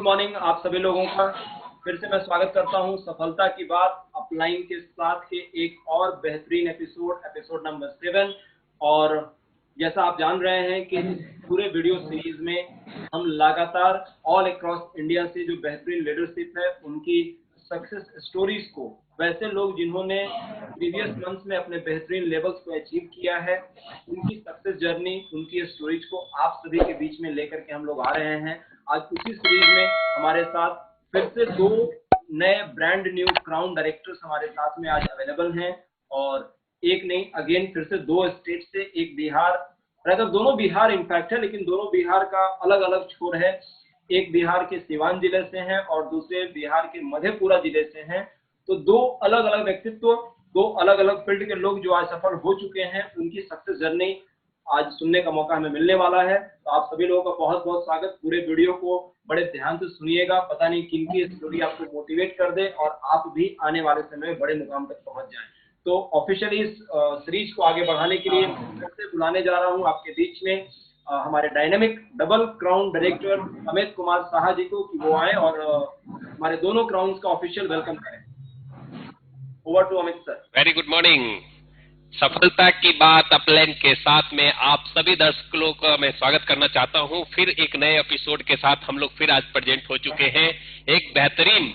Morning आप सभी लोगों का फिर से मैं स्वागत करता हूं सफलता की बात अपलाइन के साथ के एक और बेहतरीन एपिसोड नंबर 7। और जैसा आप जान रहे हैं कि इस पूरे वीडियो सीरीज में हम लगातार ऑल अक्रॉस इंडिया से जो बेहतरीन लीडरशिप है उनकी सक्सेस स्टोरीज को, वैसे लोग जिन्होंने प्रीवियस मंथ्स में अपने बेहतरीन लेवल्स को अचीव किया है, उनकी सक्सेस जर्नी, उनकी स्टोरीज को आप सभी के बीच में लेकर के हम लोग आ रहे हैं। आज उसी सीरीज में हमारे साथ फिर से दो नए ब्रांड न्यू क्राउन डायरेक्टर्स हमारे साथ में आज अवेलेबल हैं। और एक नहीं, अगेन फिर से दो स्टेट से, एक बिहार, अगर दोनों बिहार इनफैक्ट है, लेकिन दोनों बिहार का अलग अलग छोर है। एक बिहार के सिवान जिले से हैं और दूसरे बिहार के मधेपुरा जिले से हैं। तो दो अलग अलग व्यक्तित्व, दो अलग अलग फील्ड के लोग जो आज सफल हो चुके हैं, उनकी सक्सेस जर्नी आज सुनने का मौका हमें मिलने वाला है। तो आप सभी लोगों का बहुत बहुत स्वागत। पूरे वीडियो को बड़े ध्यान से सुनिएगा, पता नहीं किन की स्टोरी आपको मोटिवेट कर दे और आप भी आने वाले समय में बड़े मुकाम तक पहुंच जाएं। तो ऑफिशियली इस सीरीज को आगे बढ़ाने के लिए फिर से बुलाने जा रहा हूं आपके बीच में हमारे dynamic double crown director Amit Kumar Saha ji को, कि वो आए और हमारे दोनों क्राउन्स का ऑफिशियल वेलकम करें। Over to Amit sir. Very good morning. सफलता की बात अपलाइन के साथ में आप सभी दर्शकों का मैं स्वागत करना चाहता हूं। फिर एक नए एपिसोड के साथ हम लोग फिर आज प्रेजेंट हो चुके हैं। एक बेहतरीन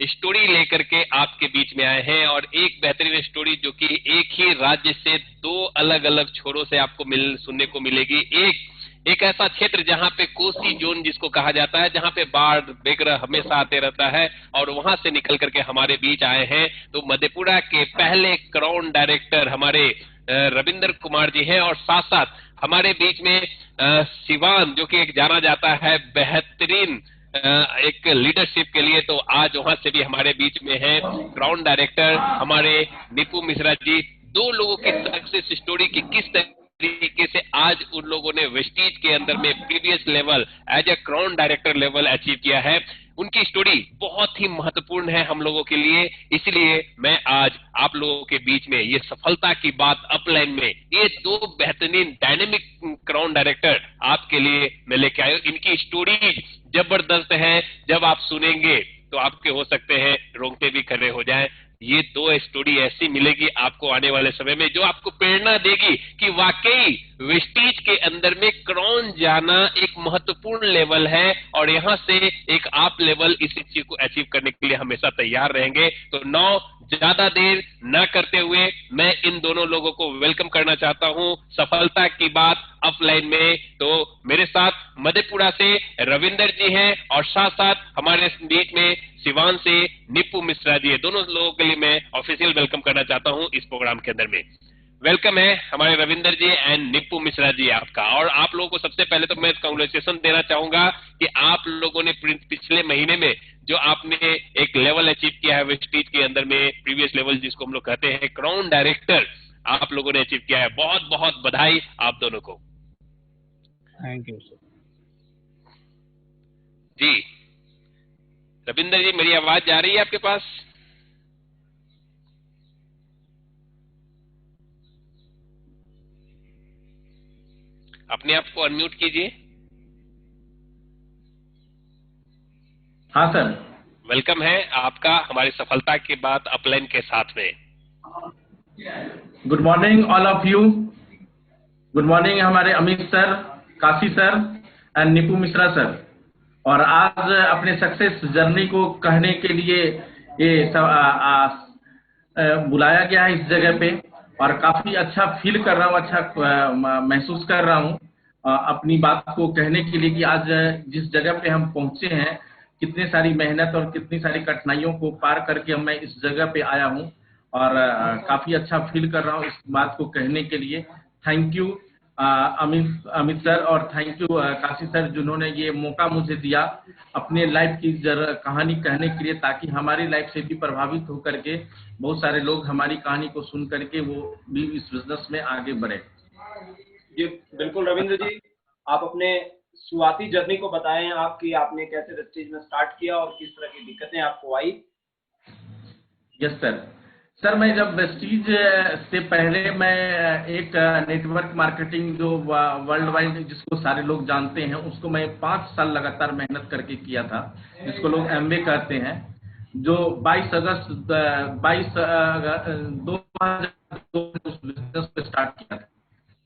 स्टोरी लेकर के आपके बीच में आए हैं, और एक बेहतरीन स्टोरी जो कि एक ही राज्य से दो अलग अलग छोरों से आपको सुनने को मिलेगी। एक ऐसा क्षेत्र जहां पे कोसी जोन जिसको कहा जाता है, जहां पे बाढ़ वगैरह हमेशा आते रहता है, और वहां से निकल करके हमारे बीच आए हैं। तो मधेपुरा के पहले क्राउन डायरेक्टर हमारे रविंदर कुमार जी हैं, और साथ साथ हमारे बीच में सिवान, जो कि एक जाना जाता है बेहतरीन एक लीडरशिप के लिए, तो आज वहां से भी हमारे बीच में है क्राउन डायरेक्टर हमारे नीपू मिश्रा जी। दो लोगों की सक्सेस स्टोरी की किस तरीके से आज उन लोगों ने वेस्टीज के अंदर में previous level as a crown director level achieve किया है, उनकी स्टोरी बहुत ही महत्वपूर्ण है हम लोगों के लिए। इसलिए मैं आज आप लोगों के बीच में ये सफलता की बात अपलाइन में ये दो बेहतरीन डायनेमिक क्राउन डायरेक्टर आपके लिए मैं लेके आया हूं। इनकी स्टोरी जबरदस्त है, जब आप सुनेंगे तो आपके हो सकते हैं रोंगटे भी खड़े हो जाएं। ये दो स्टोरी ऐसी मिलेगी आपको आने वाले समय में, जो आपको प्रेरणा देगी कि वाकई वेस्टीज के अंदर में क्राउन जाना एक महत्वपूर्ण लेवल है, और यहाँ से एक आप लेवल इस चीज को अचीव करने के लिए हमेशा तैयार रहेंगे। तो ज्यादा देर न करते हुए मैं इन दोनों लोगों को वेलकम करना चाहता हूं सफलता की बात अपलाइन में। तो मेरे साथ मधेपुरा से रविंदर जी हैं, और साथ साथ हमारे बीच में सिवान से नीपू मिश्रा जी है। दोनों लोगों के लिए मैं ऑफिशियल वेलकम करना चाहता हूं इस प्रोग्राम के अंदर में। वेलकम है हमारे रविंदर जी एंड नीपू मिश्रा जी आपका। और आप लोगों को सबसे पहले तो मैं कांग्रेचुलेशन देना चाहूंगा कि आप लोगों ने पिछले महीने में जो आपने एक लेवल अचीव किया है वेस्टीज के अंदर में, प्रीवियस लेवल जिसको हम लोग कहते हैं क्राउन डायरेक्टर, आप लोगों ने अचीव किया है। बहुत बहुत बधाई आप दोनों को। Thank you sir. जी रविंदर जी, मेरी आवाज जा रही है आपके पास? अपने आप को अनम्यूट कीजिए। हाँ सर। वेलकम है आपका हमारी सफलता की बात अपलाइन के साथ में। Good morning all of you. Good morning हमारे Amit sir, Kashi sir and Neepu Mishra sir. और आज अपने सक्सेस जर्नी को कहने के लिए ये बुलाया गया है इस जगह पे, और काफी अच्छा फील कर रहा हूँ, अच्छा महसूस कर रहा हूँ अपनी बात को कहने के लिए कि आज जिस जगह पे हम पहुंचे हैं, कितनी सारी मेहनत और कितनी सारी कठिनाइयों को पार करके मैं इस जगह पे आया हूँ, और काफी अच्छा फील कर रहा हूँ इस बात को कहने के लिए। थैंक यू अमित सर, और थैंक यू काशी सर, जिन्होंने ये मौका मुझे दिया अपने लाइफ की कहानी कहने के लिए, ताकि हमारी लाइफ से भी प्रभावित होकर के बहुत सारे लोग हमारी कहानी को सुन करके वो भी इस बिजनेस में आगे बढ़े। जी बिल्कुल रविंद्र जी, आप अपने शुरुआती जर्नी को बताएं, आपकी आपने कैसे वेस्टीज में स्टार्ट किया और किस तरह की दिक्कतें आपको आई। Yes sir. सर मैं जब वेस्टीज से पहले मैं एक नेटवर्क मार्केटिंग जो वर्ल्ड वाइड जिसको सारे लोग जानते हैं उसको मैं 5 साल लगातार मेहनत करके किया था, जिसको लोग एमबे कहते हैं, जो 22 अगस्त 2002 उस बिजनेस को स्टार्ट किया था।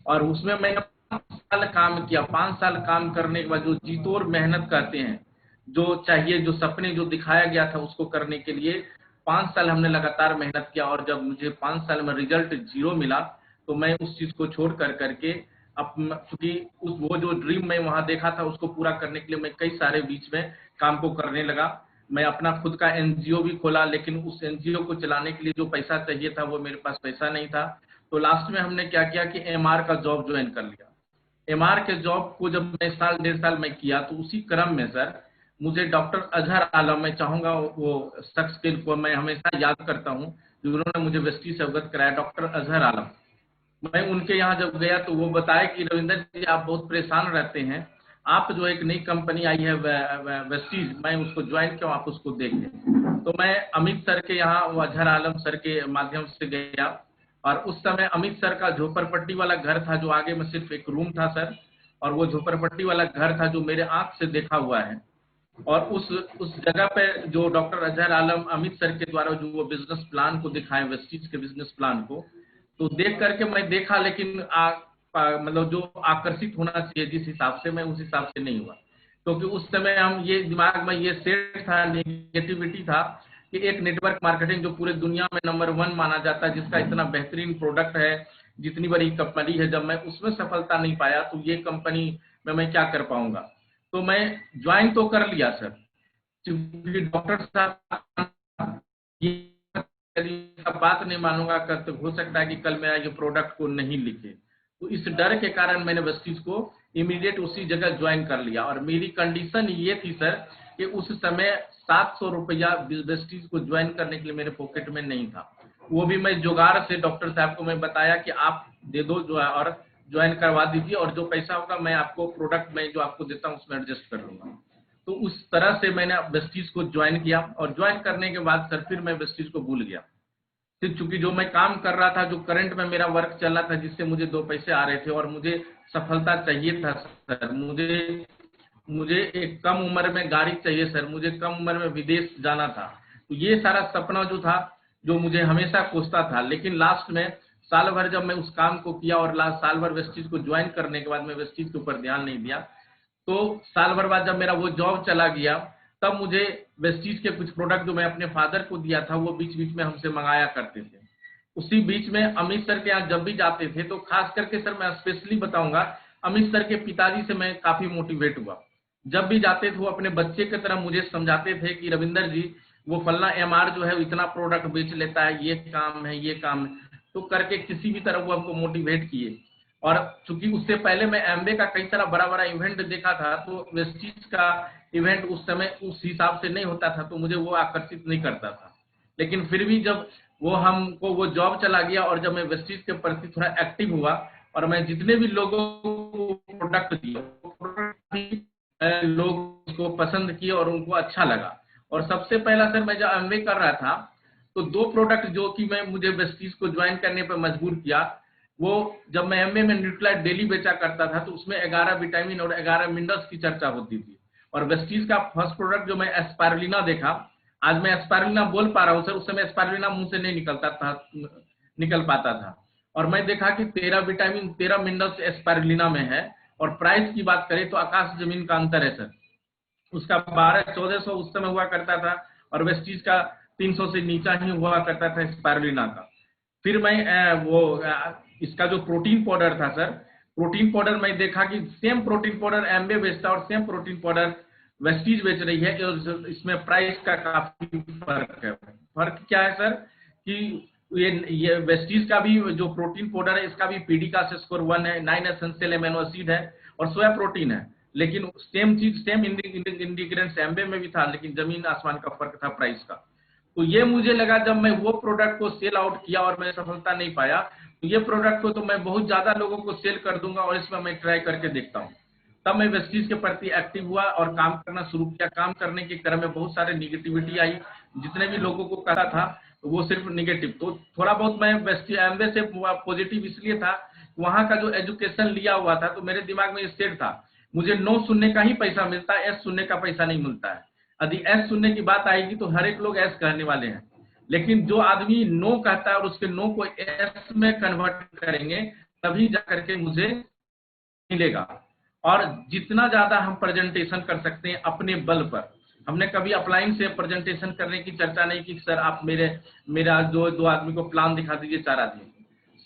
और उसमें मैंने 5 साल काम किया। 5 साल काम करने के बाद जो जीतोड़ मेहनत करते हैं, जो चाहिए, जो सपने जो दिखाया गया था उसको करने के लिए 5 साल हमने लगातार मेहनत किया। और जब मुझे 5 साल में रिजल्ट 0 मिला तो मैं उस चीज को छोड़ करके अब, क्योंकि वो जो ड्रीम मैं वहां देखा था उसको पूरा करने के लिए मैं कई सारे बीच में काम को करने लगा। मैं अपना खुद का एनजीओ भी खोला, लेकिन उस एनजीओ को चलाने के लिए जो पैसा चाहिए था वो मेरे पास पैसा नहीं था। तो लास्ट में हमने क्या किया कि एमआर का जॉब ज्वाइन कर लिया। एमआर के जॉब को जब मैं 1.5 साल में किया तो उसी क्रम में सर मुझे डॉक्टर अजहर आलम, मैं चाहूंगा वो शख्स को मैं हमेशा याद करता हूं जिन्होंने मुझे वेस्टी से अवगत कराया, डॉक्टर अजहर आलम। मैं उनके यहाँ जब गया तो वो बताया कि रविंदर जी आप बहुत परेशान रहते हैं, आप जो एक नई कंपनी आई है वेस्टीज, मैं उसको ज्वाइन किया, आप उसको देखें। तो मैं अमित सर के यहाँ, अजहर आलम सर के माध्यम से गया। और उस समय अमित सर का झोपड़पट्टी वाला घर था, जो आगे में सिर्फ एक रूम था सर, और वो झोपड़पट्टी वाला घर था जो मेरे आंख से देखा हुआ है। और उस जगह पे जो डॉक्टर अजहर आलम अमित सर के द्वारा जो वो बिजनेस प्लान को दिखाए, वेस्टीज के बिजनेस प्लान को, तो देख करके मैं देखा, लेकिन मतलब जो आकर्षित होना चाहिए जिस हिसाब से, मैं उस हिसाब से नहीं हुआ। क्योंकि उस समय हम ये दिमाग में ये सेट था, नेगेटिविटी था कि एक नेटवर्क मार्केटिंग जो पूरे दुनिया में नंबर 1 माना जाता है, जिसका इतना बेहतरीन प्रोडक्ट है, जितनी बड़ी कंपनी है, जब मैं उसमें सफलता नहीं पाया तो ये कंपनी में मैं क्या कर पाऊंगा। तो मैं ज्वाइन तो कर लिया सर, क्योंकि डॉक्टर साहब बात नहीं मानूंगा तो हो सकता है कि कल मेरा ये प्रोडक्ट को नहीं लिखे। तो इस डर के कारण मैंने वेस्टीज को इमीडिएट उसी जगह ज्वाइन कर लिया। और मेरी कंडीशन ये थी सर कि उस समय 700 रुपया वेस्टीज को ज्वाइन करने के लिए मेरे पॉकेट में नहीं था। वो भी मैं जुगाड़ से डॉक्टर साहब को मैं बताया कि आप दे दो जो है और ज्वाइन करवा दीजिए, और जो पैसा होगा मैं आपको प्रोडक्ट में जो आपको देता हूँ उसमें एडजस्ट कर लूंगा। तो उस तरह से मैंने वेस्टीज को ज्वाइन किया। और ज्वाइन करने के बाद सर फिर मैं वेस्टीज को भूल गया। फिर चूंकि जो मैं काम कर रहा था, जो करंट में मेरा वर्क चल रहा था, जिससे मुझे 2 पैसे आ रहे थे और मुझे सफलता चाहिए था सर, मुझे एक कम उम्र में गाड़ी चाहिए सर, मुझे कम उम्र में विदेश जाना था। तो ये सारा सपना जो था, जो मुझे हमेशा कोसता था। लेकिन लास्ट में साल भर जब मैं उस काम को किया और लास्ट साल भर वेस्टीज को ज्वाइन करने के बाद मैं वेस्टीज के ऊपर ध्यान नहीं दिया, तो साल भर बाद जब मेरा वो जॉब चला गया, तब मुझे वेस्टीज के कुछ प्रोडक्ट जो मैं अपने फादर को दिया था वो बीच बीच में हमसे मंगाया करते थे। उसी बीच में अमित सर के यहाँ जब भी जाते थे, तो खास करके सर मैं स्पेशली बताऊंगा, अमित सर के पिताजी से मैं काफी मोटिवेट हुआ। जब भी जाते थे वो अपने बच्चे की तरह मुझे समझाते थे कि रविंदर जी वो फलना एमआर जो है इतना प्रोडक्ट बेच लेता है, ये काम है, ये काम है। तो करके किसी भी तरह वो हमको मोटिवेट किए। और चूंकि उससे पहले मैं एमबे का कई सारा बड़ा बड़ा इवेंट देखा था, तो वेस्टीज का इवेंट उस समय उस हिसाब से नहीं होता था, तो मुझे वो आकर्षित नहीं करता था। लेकिन फिर भी जब वो जॉब चला गया और जब मैं वेस्टीज के प्रति थोड़ा एक्टिव हुआ और मैं जितने भी लोगों को प्रोडक्ट दिए, लोग उसको पसंद किए और उनको अच्छा लगा। और सबसे पहला सर मैं जब एमबे कर रहा था, तो 2 प्रोडक्ट जो कि मुझे वेस्टीज को ज्वाइन करने पर मजबूर किया, वो जब मैं एमए में न्यूट्रीलाइट डेली बेचा करता था तो उसमें 11 विटामिन और 11 मिनरल्स की चर्चा होती थी। और वेस्टीज का फर्स्ट प्रोडक्ट जो मैं एस्पारुलिना देखा, आज मैं एस्पारुलिना बोल पा रहा हूँ सर, उस समय एस्पारुलिना मुंह से नहीं निकल पाता था। और मैं देखा कि 13 विटामिन 13 मिनरल्स एस्पारुलिना में है, और प्राइस की बात करें तो आकाश जमीन का अंतर है सर। उसका 1200-1400 उस समय हुआ करता था और वेस्टीज का 300 से नीचा ही हुआ करता था स्पारुलिना का। फिर मैं इसका जो प्रोटीन पाउडर था सर, प्रोटीन पाउडर मैं देखा कि सेम प्रोटीन पाउडर एमबे बेचता और सेम प्रोटीन पाउडर वेस्टीज बेच रही है, इसमें प्राइस का काफी फर्क है। फर्क क्या है सर कि ये वेस्टीज का भी जो प्रोटीन पाउडर है, इसका भी पीडीकास स्कोर 1 है, 9 एसेंशियल एमिनो एसिड है और सोया प्रोटीन है। लेकिन सेम चीज, सेम इंग्रेडिएंट्स एमबे में भी था, लेकिन जमीन आसमान का फर्क था प्राइस का। तो ये मुझे लगा, जब मैं वो प्रोडक्ट को सेल आउट किया और मैं सफलता नहीं पाया, तो ये प्रोडक्ट को तो मैं बहुत ज्यादा लोगों को सेल कर दूंगा और इसमें मैं ट्राई करके देखता हूँ। तब मैं वेस्टीज के प्रति एक्टिव हुआ और काम करना शुरू किया। काम करने के क्रम में बहुत सारे निगेटिविटी आई, जितने भी लोगों को कहा था तो वो सिर्फ निगेटिव। तो थोड़ा बहुत मैं एमवे से पॉजिटिव इसलिए था, वहाँ का जो एजुकेशन लिया हुआ था तो मेरे दिमाग में ये सेट था, मुझे नो सुनने का ही पैसा मिलता है, एस सुनने का पैसा नहीं मिलता है। यदि एस सुनने की बात आएगी तो हर एक लोग एस कहने वाले हैं, लेकिन जो आदमी नो कहता है और उसके नो को एस में कन्वर्ट करेंगे तभी जा करके मुझे मिलेगा। और जितना ज्यादा हम प्रेजेंटेशन कर सकते हैं अपने बल पर, हमने कभी अपलाइन से प्रेजेंटेशन करने की चर्चा नहीं की, सर आप मेरा जो 2 आदमी को प्लान दिखा दीजिए, 4 आदमी।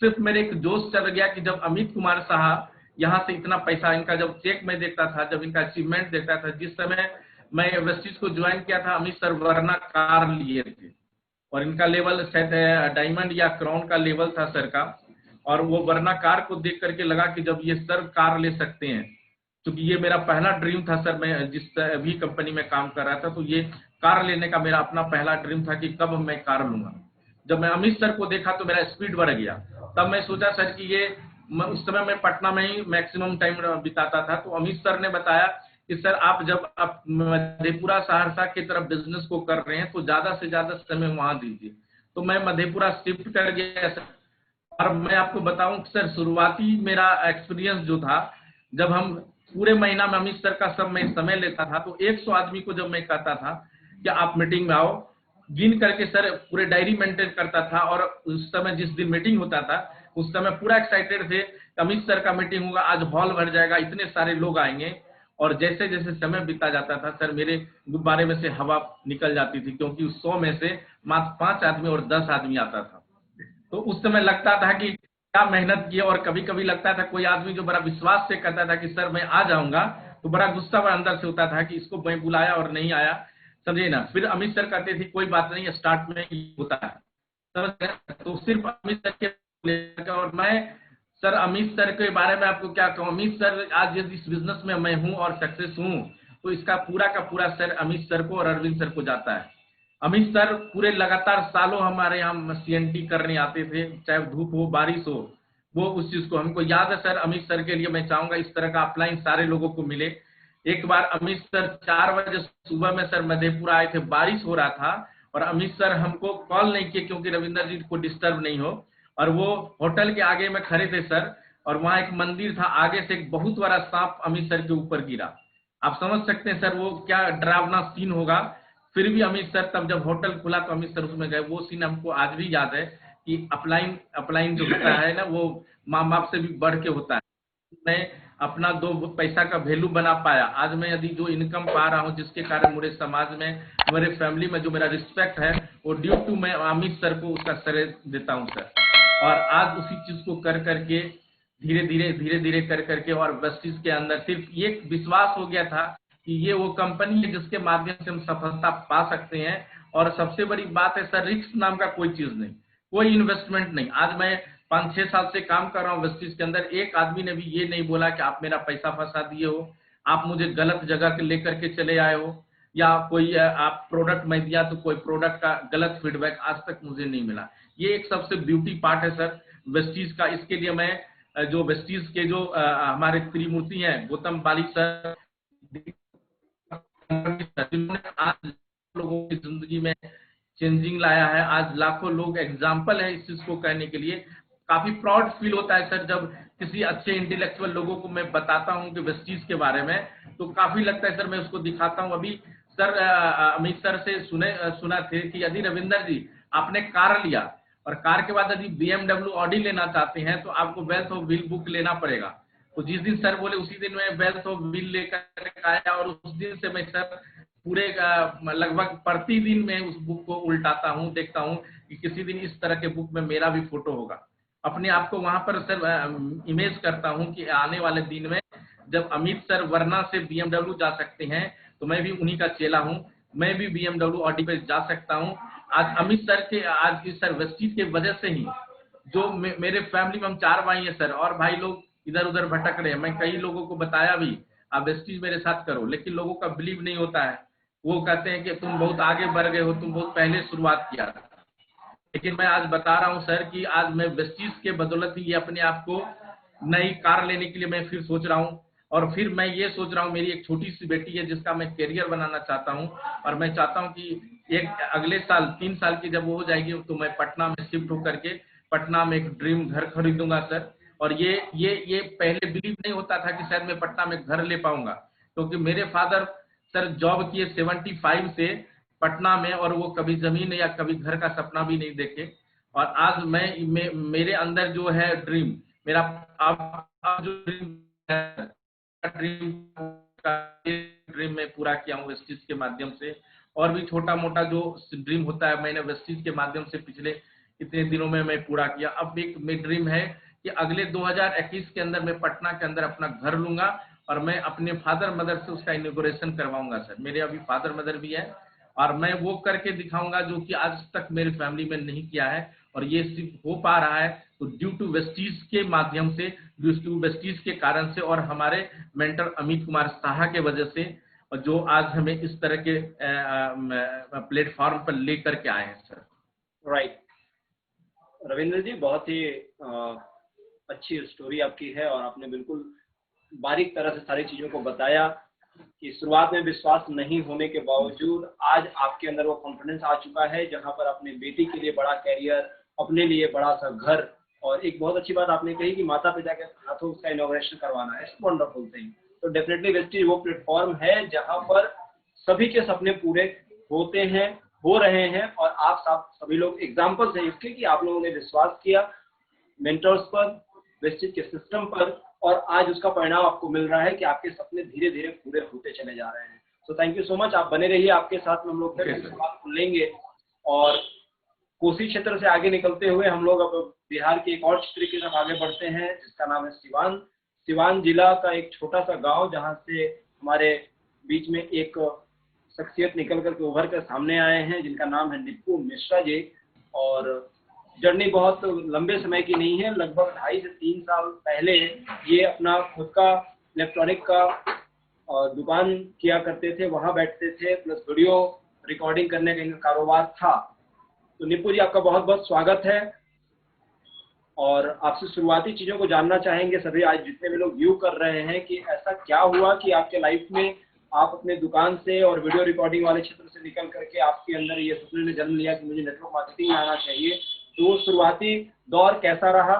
सिर्फ मेरे एक जोश चल गया कि जब अमित कुमार साहब यहाँ से इतना पैसा, इनका जब चेक मैं देखता था, जब इनका अचीवमेंट देखता था, जिस समय मैं वेस्टीज को ज्वाइन किया था अमित सर वर्ना कार लिए थे और इनका लेवल शायद डायमंड या क्राउन का लेवल था सर का, और वो वर्ना कार को देख करके लगा कि जब ये सर कार ले सकते हैं, क्योंकि ये मेरा पहला ड्रीम था सर, मैं जिस भी कंपनी में काम कर रहा था तो ये कार लेने का मेरा अपना पहला ड्रीम था कि कब मैं कार लूंगा। जब मैं अमित सर को देखा तो मेरा स्पीड बढ़ गया। तब मैं सोचा सर कि ये, उस समय मैं पटना में ही मैक्सिमम टाइम बिताता था, तो अमित सर ने बताया कि सर आप जब आप मधेपुरा सहरसा की तरफ बिजनेस को कर रहे हैं तो ज्यादा से ज्यादा समय वहां दीजिए। तो मैं मधेपुरा शिफ्ट कर गया सर। और मैं आपको बताऊं सर, शुरुआती मेरा एक्सपीरियंस जो था, जब हम पूरे महीना में अमित सर का सब मैं समय लेता था तो 100 आदमी को जब मैं कहता था कि आप मीटिंग में आओ, गिन करके सर पूरे डायरी मेंटेन करता था। और उस समय जिस दिन मीटिंग होता था उस समय पूरा एक्साइटेड थे, अमित सर का मीटिंग होगा, आज हॉल भर जाएगा, इतने सारे लोग आएंगे। और जैसे जैसे समय बीता जाता था सर, मेरे गुब्बारे में से हवा निकल जाती थी, क्योंकि उस 100 में से मात्र 5 आदमी और 10 आदमी आता था। तो उस समय लगता था कि क्या मेहनत की। और कभी कभी लगता था कोई आदमी जो बड़ा विश्वास से कहता था कि सर मैं आ जाऊंगा, तो बड़ा गुस्सा अंदर से होता था कि इसको मैं बुलाया और नहीं आया, समझे ना। फिर अमित सर कहते थे कोई बात नहीं, स्टार्ट में ही होता है, समझ गए। तो सिर्फ अमित सर के, और मैं सर अमित सर के बारे में आपको क्या कहूँ, अमित सर आज यदि इस बिजनेस में मैं हूँ और सक्सेस हूँ तो इसका पूरा का पूरा सर अमित सर को और अरविंद सर को जाता है। अमित सर पूरे लगातार सालों हमारे यहाँ सीएनटी करने आते थे, चाहे धूप हो बारिश हो, वो उस चीज को हमको याद है सर। अमित सर के लिए मैं चाहूंगा इस तरह का अपलाइन सारे लोगों को मिले। एक बार अमित सर 4 बजे सुबह में सर मधेपुरा आए थे, बारिश हो रहा था, और अमित सर हमको कॉल नहीं किए क्योंकि रविंदर जी को डिस्टर्ब नहीं हो, और वो होटल के आगे में खड़े थे सर, और वहां एक मंदिर था, आगे से एक बहुत बड़ा सांप अमित सर के ऊपर गिरा। आप समझ सकते हैं सर वो क्या डरावना सीन होगा। फिर भी अमित सर तब जब होटल खुला तो अमित सर उसमें गए। वो सीन हमको आज भी याद है कि अपलाइन जो होता है ना, वो माँ बाप से भी बढ़ के होता है। मैं अपना 2 पैसा का वैल्यू बना पाया। आज मैं यदि जो इनकम पा रहा हूँ, जिसके कारण मेरे समाज में, मेरे फैमिली में जो मेरा रिस्पेक्ट है, वो ड्यू टू मैं अमित सर को उसका श्रेय देता हूँ सर। और आज उसी चीज को कर करके धीरे धीरे कर करके, और वेस्टीज के अंदर सिर्फ ये विश्वास हो गया था कि ये वो कंपनी है जिसके माध्यम से हम सफलता पा सकते हैं। और सबसे बड़ी बात है सर, रिस्क नाम का कोई चीज नहीं, कोई इन्वेस्टमेंट नहीं। आज मैं 5-6 साल से काम कर रहा हूँ वेस्टीज के अंदर, एक आदमी ने भी ये नहीं बोला कि आप मेरा पैसा फंसा दिए हो, आप मुझे गलत जगह लेकर के चले आए हो, या कोई आप प्रोडक्ट मैं दिया तो कोई प्रोडक्ट का गलत फीडबैक आज तक मुझे नहीं मिला। ये एक सबसे ब्यूटी पार्ट है सर वेस्टीज का। इसके लिए मैं जो वेस्टीज के जो हमारे त्रिमूर्ति हैं, गौतम बाली सर, जिन्होंने आज लोगों की जिंदगी में चेंजिंग लाया है, आज लाखों लोग एग्जाम्पल है इस चीज को कहने के लिए। काफी प्राउड फील होता है सर जब किसी अच्छे इंटेलेक्चुअल लोगों को मैं बताता हूं कि वेस्टीज के बारे में, तो काफी लगता है सर मैं उसको दिखाता हूं। अभी सर अमित सर से सुना थे कि यदि रविंदर जी आपने कार लिया और कार के बाद यदि BMW ऑडी लेना चाहते हैं तो आपको वेल्थ ऑफ व्हील बुक लेना पड़ेगा। तो जिस दिन सर बोले उसी दिन मैं वेल्थ ऑफ व्हील लेकर आया, और उस दिन से मैं सर पूरे लगभग प्रतिदिन मैं उस बुक को उल्टाता हूँ, देखता हूँ कि किसी दिन इस तरह के बुक में मेरा भी फोटो होगा। अपने आप को वहां पर सर इमेज करता हूँ कि आने वाले दिन में जब अमित सर वर्ना से BMW जा सकते हैं तो मैं भी उन्हीं का चेला हूँ, मैं भी BMW ऑडी पे जा सकता हूँ। आज अमित सर के, आज इस सर वेस्टीज के वजह से ही जो मेरे फैमिली में हम 4 भाई हैं सर, और भाई लोग इधर उधर भटक रहे हैं। मैं कई लोगों को बताया भी आप वेस्टीज मेरे साथ करो, लेकिन लोगों का बिलीव नहीं होता है। वो कहते हैं कि तुम बहुत आगे बढ़ गए हो, तुम बहुत पहले शुरुआत किया था। लेकिन मैं आज बता रहा हूं सर कि आज मैं वेस्टीज के बदौलत ही अपने आप को नई कार लेने के लिए मैं फिर सोच रहा हूं। और फिर मैं ये सोच रहा हूं, मेरी एक छोटी सी बेटी है जिसका मैं करियर बनाना चाहता हूं, और मैं चाहता हूं कि एक अगले साल 3 साल की जब वो हो जाएगी तो मैं पटना में शिफ्ट होकर के पटना में एक ड्रीम घर खरीदूंगा सर। और ये पहले बिलीव नहीं होता था कि शायद मैं पटना में घर ले पाऊंगा, क्योंकि मेरे फादर सर जॉब किए 75 से पटना में, और वो कभी जमीन या कभी घर का सपना भी नहीं देखे। और आज मेरे अंदर जो है ड्रीम, मेरा अब जो ड्रीम है, ड्रीम में पूरा किया हूँ वेस्टीज के माध्यम से। और भी छोटा मोटा जो ड्रीम होता है मैंने वेस्टीज के माध्यम से पिछले इतने दिनों में मैं पूरा किया। अब एक मेरा ड्रीम है कि अगले 2021 के अंदर मैं पटना के अंदर अपना घर लूंगा और मैं अपने फादर मदर से उसका इनॉग्रेशन करवाऊंगा सर। मेरे अभी फादर मदर भी है और मैं वो करके दिखाऊंगा जो कि आज तक मेरी फैमिली में नहीं किया है। और ये सिर्फ हो पा रहा है तो ड्यू टू वेस्टीज के माध्यम से, ड्यू टू वेस्टीज के कारण से और हमारे मेंटर अमित कुमार साहा के वजह से, जो आज हमें इस तरह के प्लेटफॉर्म पर लेकर के आए हैं सर। राइट रविंद्र जी, बहुत ही अच्छी स्टोरी आपकी है और आपने बिल्कुल बारीक तरह से सारी चीजों को बताया कि शुरुआत में विश्वास नहीं होने के बावजूद आज आपके अंदर वो कॉन्फिडेंस आ चुका है, जहां पर अपने बेटी के लिए बड़ा कैरियर, अपने लिए बड़ा सा घर, और एक बहुत अच्छी बात आपने कही कि माता पिता के हाथों उसका इनॉग्रेशन करवाना है। It's wonderful thing. तो डेफिनेटली वेस्टीज वो प्लेटफॉर्म है जहां पर सभी के सपने पूरे होते हैं, हो रहे हैं, और आप सब सभी लोग एग्जाम्पल्स हैं इसके कि आप लोगों ने विश्वास किया मेंटर्स पर, वेस्टीज के सिस्टम पर, और आज उसका परिणाम आपको मिल रहा है कि आपके सपने धीरे धीरे पूरे होते चले जा रहे हैं। So thank you so much. आप बने रहिए, आपके साथ में हम लोग फिर बात लेंगे। और कोसी क्षेत्र से आगे निकलते हुए हम लोग अब बिहार के एक और क्षेत्र की तरफ आगे बढ़ते हैं जिसका नाम है सिवान। सिवान जिला का एक छोटा सा गांव जहां से हमारे बीच में एक शख्सियत निकल करके उभर कर सामने आए हैं जिनका नाम है निप्पू मिश्रा जी। और जर्नी बहुत लंबे समय की नहीं है, लगभग 2.5 से 3 साल पहले ये अपना खुद का इलेक्ट्रॉनिक का दुकान किया करते थे, वहां बैठते थे, प्लस वीडियो रिकॉर्डिंग करने का इनका कारोबार था। तो निप्पू जी, आपका बहुत बहुत स्वागत है और आपसे शुरुआती चीजों को जानना चाहेंगे सभी आज जितने भी लोग व्यू कर रहे हैं कि ऐसा क्या हुआ कि आपके लाइफ में आप अपने दुकान से और वीडियो रिकॉर्डिंग वाले क्षेत्र से निकल करके आपके अंदर ये सपने ने जन्म लिया कि मुझे नेटवर्क मार्केटिंग में आना चाहिए। तो वो शुरुआती दौर कैसा रहा,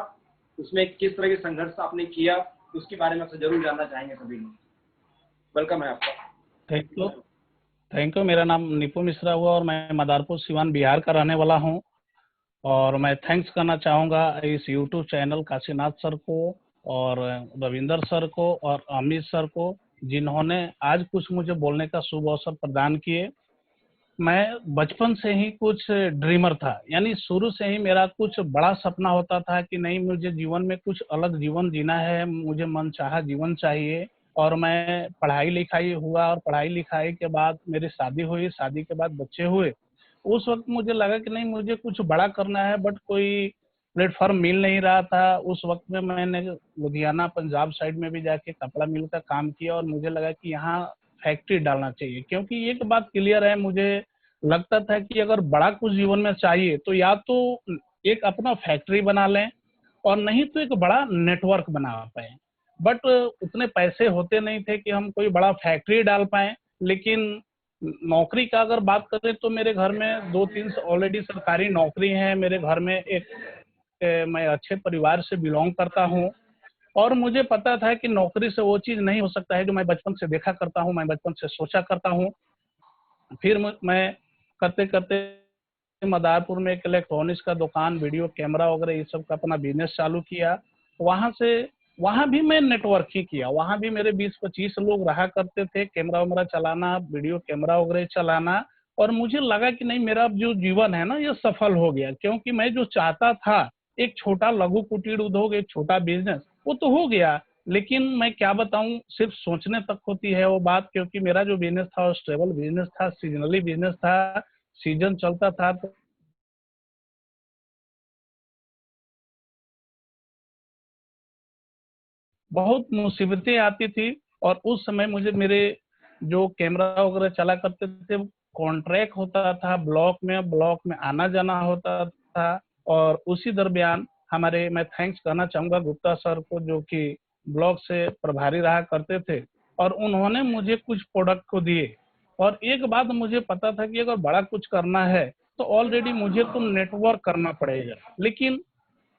उसमें किस तरह के संघर्ष आपने किया, उसके बारे में आपसे जरूर जानना चाहेंगे सभी लोग। वेलकम है आपका। Thank you. मेरा नाम निप्पू मिश्रा हुआ और मैं मदारपुर सिवान बिहार का रहने वाला हूं। और मैं थैंक्स करना चाहूँगा इस यूट्यूब चैनल काशीनाथ सर को और रविंदर सर को और अमित सर को, जिन्होंने आज कुछ मुझे बोलने का शुभ अवसर प्रदान किए। मैं बचपन से ही कुछ ड्रीमर था, यानी शुरू से ही मेरा कुछ बड़ा सपना होता था कि नहीं, मुझे जीवन में कुछ अलग जीवन जीना है, मुझे मनचाहा जीवन चाहिए। और मैं पढ़ाई लिखाई हुआ और पढ़ाई लिखाई के बाद मेरी शादी हुई, शादी के बाद बच्चे हुए। उस वक्त मुझे लगा कि नहीं, मुझे कुछ बड़ा करना है, बट कोई प्लेटफॉर्म मिल नहीं रहा था। उस वक्त में मैंने लुधियाना पंजाब साइड में भी जाके कपड़ा मिल का काम किया और मुझे लगा कि यहाँ फैक्ट्री डालना चाहिए, क्योंकि एक बात क्लियर है, मुझे लगता था कि अगर बड़ा कुछ जीवन में चाहिए तो या तो एक अपना फैक्ट्री बना लें और नहीं तो एक बड़ा नेटवर्क बना पाए। बट उतने पैसे होते नहीं थे कि हम कोई बड़ा फैक्ट्री डाल पाए। लेकिन नौकरी का अगर बात करें तो मेरे घर में 2-3 ऑलरेडी सरकारी नौकरी है। मेरे घर में मैं अच्छे परिवार से बिलोंग करता हूँ और मुझे पता था कि नौकरी से वो चीज़ नहीं हो सकता है जो मैं बचपन से देखा करता हूँ, मैं बचपन से सोचा करता हूँ। फिर मैं करते करते मदारपुर में एक इलेक्ट्रॉनिक्स का दुकान, वीडियो कैमरा वगैरह ये सब का अपना बिजनेस चालू किया। वहाँ भी मैं नेटवर्क ही किया, वहाँ भी मेरे 20-25 लोग रहा करते थे, कैमरा वैमरा चलाना, वीडियो कैमरा वगैरह चलाना। और मुझे लगा कि नहीं, मेरा जो जीवन है ना ये सफल हो गया, क्योंकि मैं जो चाहता था एक छोटा लघु कुटीर उद्योग, एक छोटा बिजनेस, वो तो हो गया। लेकिन मैं क्या बताऊं, सिर्फ सोचने तक होती है वो बात, क्योंकि मेरा जो बिजनेस था वो स्टेबल बिजनेस था, सीजनली बिजनेस था, सीजन चलता था तो बहुत मुसीबतें आती थी। और उस समय मुझे मेरे जो कैमरा वगैरह चला करते थे कॉन्ट्रैक्ट होता था, ब्लॉक में आना जाना होता था। और उसी दरमियान मैं थैंक्स करना चाहूँगा गुप्ता सर को, जो कि ब्लॉक से प्रभारी रहा करते थे, और उन्होंने मुझे कुछ प्रोडक्ट को दिए और एक बात मुझे पता था कि अगर बड़ा कुछ करना है तो ऑलरेडी मुझे तो नेटवर्क करना पड़ेगा, लेकिन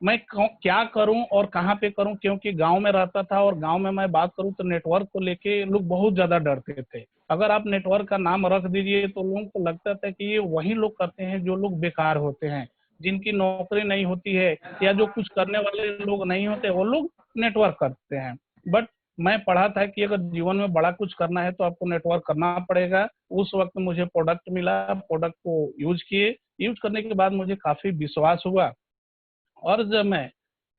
मैं क्या करूं और कहां पे करूं, क्योंकि गांव में रहता था और गांव में मैं बात करूं तो नेटवर्क को लेके लोग बहुत ज्यादा डरते थे। अगर आप नेटवर्क का नाम रख दीजिए तो लोगों को लगता था कि ये वही लोग करते हैं जो लोग बेकार होते हैं, जिनकी नौकरी नहीं होती है या जो कुछ करने वाले लोग नहीं होते वो लोग नेटवर्क करते हैं। बट मैं पढ़ा था कि अगर जीवन में बड़ा कुछ करना है तो आपको नेटवर्क करना पड़ेगा। उस वक्त मुझे प्रोडक्ट मिला, प्रोडक्ट को यूज किए, यूज करने के बाद मुझे काफी विश्वास हुआ। और जब मैं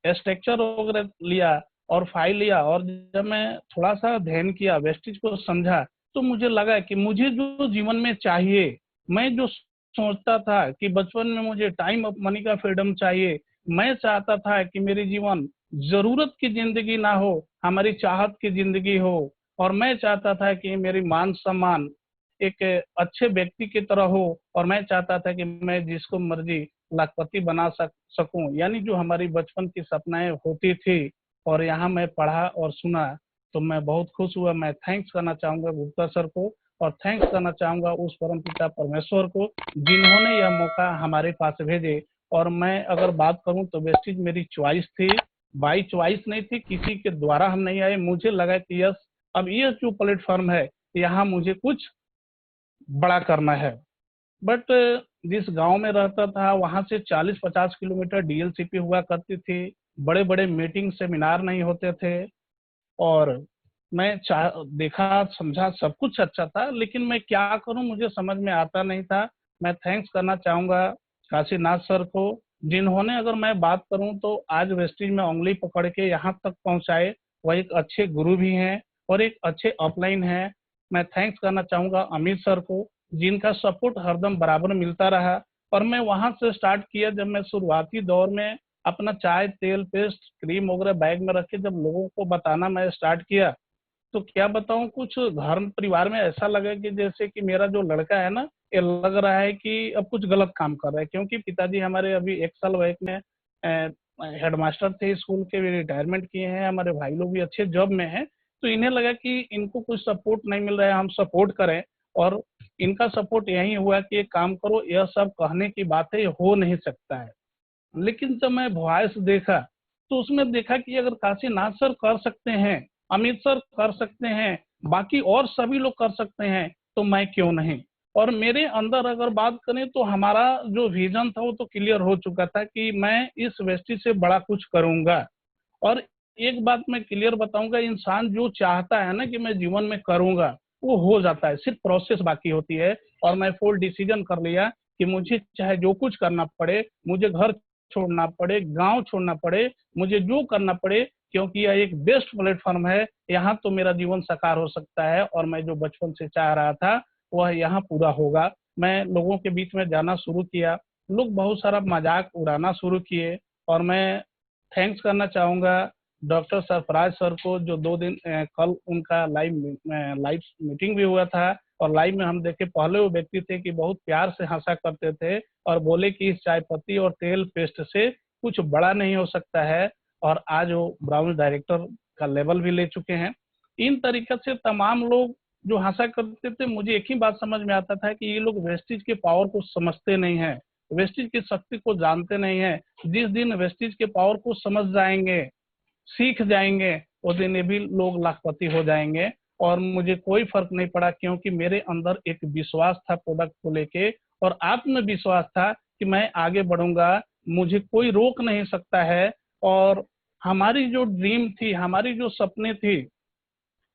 स्ट्रक्चर वगैरह लिया और फाइल लिया और जब मैं थोड़ा सा अध्ययन किया, वेस्टिज को समझा, तो मुझे लगा कि मुझे जो जीवन में चाहिए, मैं जो सोचता था कि बचपन में मुझे टाइम ऑफ मनी का फ्रीडम चाहिए, मैं चाहता था कि मेरी जीवन जरूरत की जिंदगी ना हो, हमारी चाहत की जिंदगी हो। और मैं चाहता था कि मेरी मान सम्मान एक अच्छे व्यक्ति की तरह हो, और मैं चाहता था कि मैं जिसको मर्जी लाखपति बना सकूं, यानी जो हमारी बचपन की सपनाएं होती थी। और यहाँ मैं पढ़ा और सुना तो मैं बहुत खुश हुआ। मैं थैंक्स करना चाहूंगा गुप्ता सर को, और थैंक्स करना चाहूंगा उस परमपिता परमेश्वर को जिन्होंने यह मौका हमारे पास भेजे। और मैं अगर बात करूं तो वेस्टिज मेरी चॉइस थी, बाई चॉइस नहीं थी, किसी के द्वारा हम नहीं आए। मुझे लगा कि यस, अब ये जो प्लेटफॉर्म है यहाँ मुझे कुछ बड़ा करना है। बट जिस गांव में रहता था वहां से 40-50 किलोमीटर डीएलसीपी हुआ करती थी, बड़े बड़े मीटिंग सेमिनार नहीं होते थे। और मैं देखा समझा सब कुछ अच्छा था, लेकिन मैं क्या करूं मुझे समझ में आता नहीं था। मैं थैंक्स करना चाहूंगा काशीनाथ सर को, जिन्होंने, अगर मैं बात करूं तो आज वेस्टिज में उंगली पकड़ के यहाँ तक पहुंचाए। वह एक अच्छे गुरु भी हैं और एक अच्छे अपलाइन हैं। मैं थैंक्स करना चाहूंगा अमित सर को, जिनका सपोर्ट हरदम बराबर मिलता रहा। और मैं वहां से स्टार्ट किया जब मैं शुरुआती दौर में अपना चाय तेल पेस्ट क्रीम वगैरह बैग में रख के जब लोगों को बताना मैं स्टार्ट किया, तो क्या बताऊं, कुछ घर परिवार में ऐसा लगा कि जैसे कि मेरा जो लड़का है ना, ये लग रहा है कि अब कुछ गलत काम कर रहा है। क्योंकि पिताजी हमारे अभी 1 साल वैक में हेडमास्टर थे स्कूल के, भी रिटायरमेंट किए हैं, हमारे भाई लोग भी अच्छे जॉब में हैं। तो इन्हें लगा कि इनको कुछ सपोर्ट नहीं मिल रहा है, हम सपोर्ट करें। और इनका सपोर्ट यही हुआ कि एक काम करो, यह सब कहने की बात है, ये हो नहीं सकता है। लेकिन जब मैं वॉइस देखा तो उसमें देखा कि अगर काशीनाथ सर कर सकते हैं, अमित सर कर सकते हैं, बाकी और सभी लोग कर सकते हैं, तो मैं क्यों नहीं। और मेरे अंदर अगर बात करें तो हमारा जो विजन था वो तो क्लियर हो चुका था कि मैं इस वेस्टिज से बड़ा कुछ करूंगा। और एक बात मैं क्लियर बताऊंगा, इंसान जो चाहता है ना कि मैं जीवन में करूंगा, वो हो जाता है, सिर्फ प्रोसेस बाकी होती है। और मैं फुल डिसीजन कर लिया कि मुझे चाहे जो कुछ करना पड़े, मुझे घर छोड़ना पड़े, गांव छोड़ना पड़े, मुझे जो करना पड़े, क्योंकि यह एक बेस्ट प्लेटफॉर्म है। यहाँ तो मेरा जीवन साकार हो सकता है, और मैं जो बचपन से चाह रहा था वह यहाँ पूरा होगा। मैं लोगों के बीच में जाना शुरू किया, लोग बहुत सारा मजाक उड़ाना शुरू किए। और मैं थैंक्स करना चाहूंगा डॉक्टर सरफराज सर को, जो 2 दिन कल उनका लाइव मीटिंग भी हुआ था। और लाइव में हम देखे, पहले वो व्यक्ति थे कि बहुत प्यार से हंसा करते थे और बोले कि इस चाय पत्ती और तेल पेस्ट से कुछ बड़ा नहीं हो सकता है। और आज वो ब्राउन डायरेक्टर का लेवल भी ले चुके हैं। इन तरीके से तमाम लोग जो हंसा करते थे, मुझे एक ही बात समझ में आता था कि ये लोग वेस्टिज के पावर को समझते नहीं है, वेस्टिज की शक्ति को जानते नहीं है। जिस दिन वेस्टिज के पावर को समझ जाएंगे, सीख जाएंगे, उस दिन ये भी लोग लाखपति हो जाएंगे। और मुझे कोई फर्क नहीं पड़ा, क्योंकि मेरे अंदर एक विश्वास था प्रोडक्ट को लेके, और आत्मविश्वास था कि मैं आगे बढ़ूंगा, मुझे कोई रोक नहीं सकता है। और हमारी जो ड्रीम थी, हमारी जो सपने थी,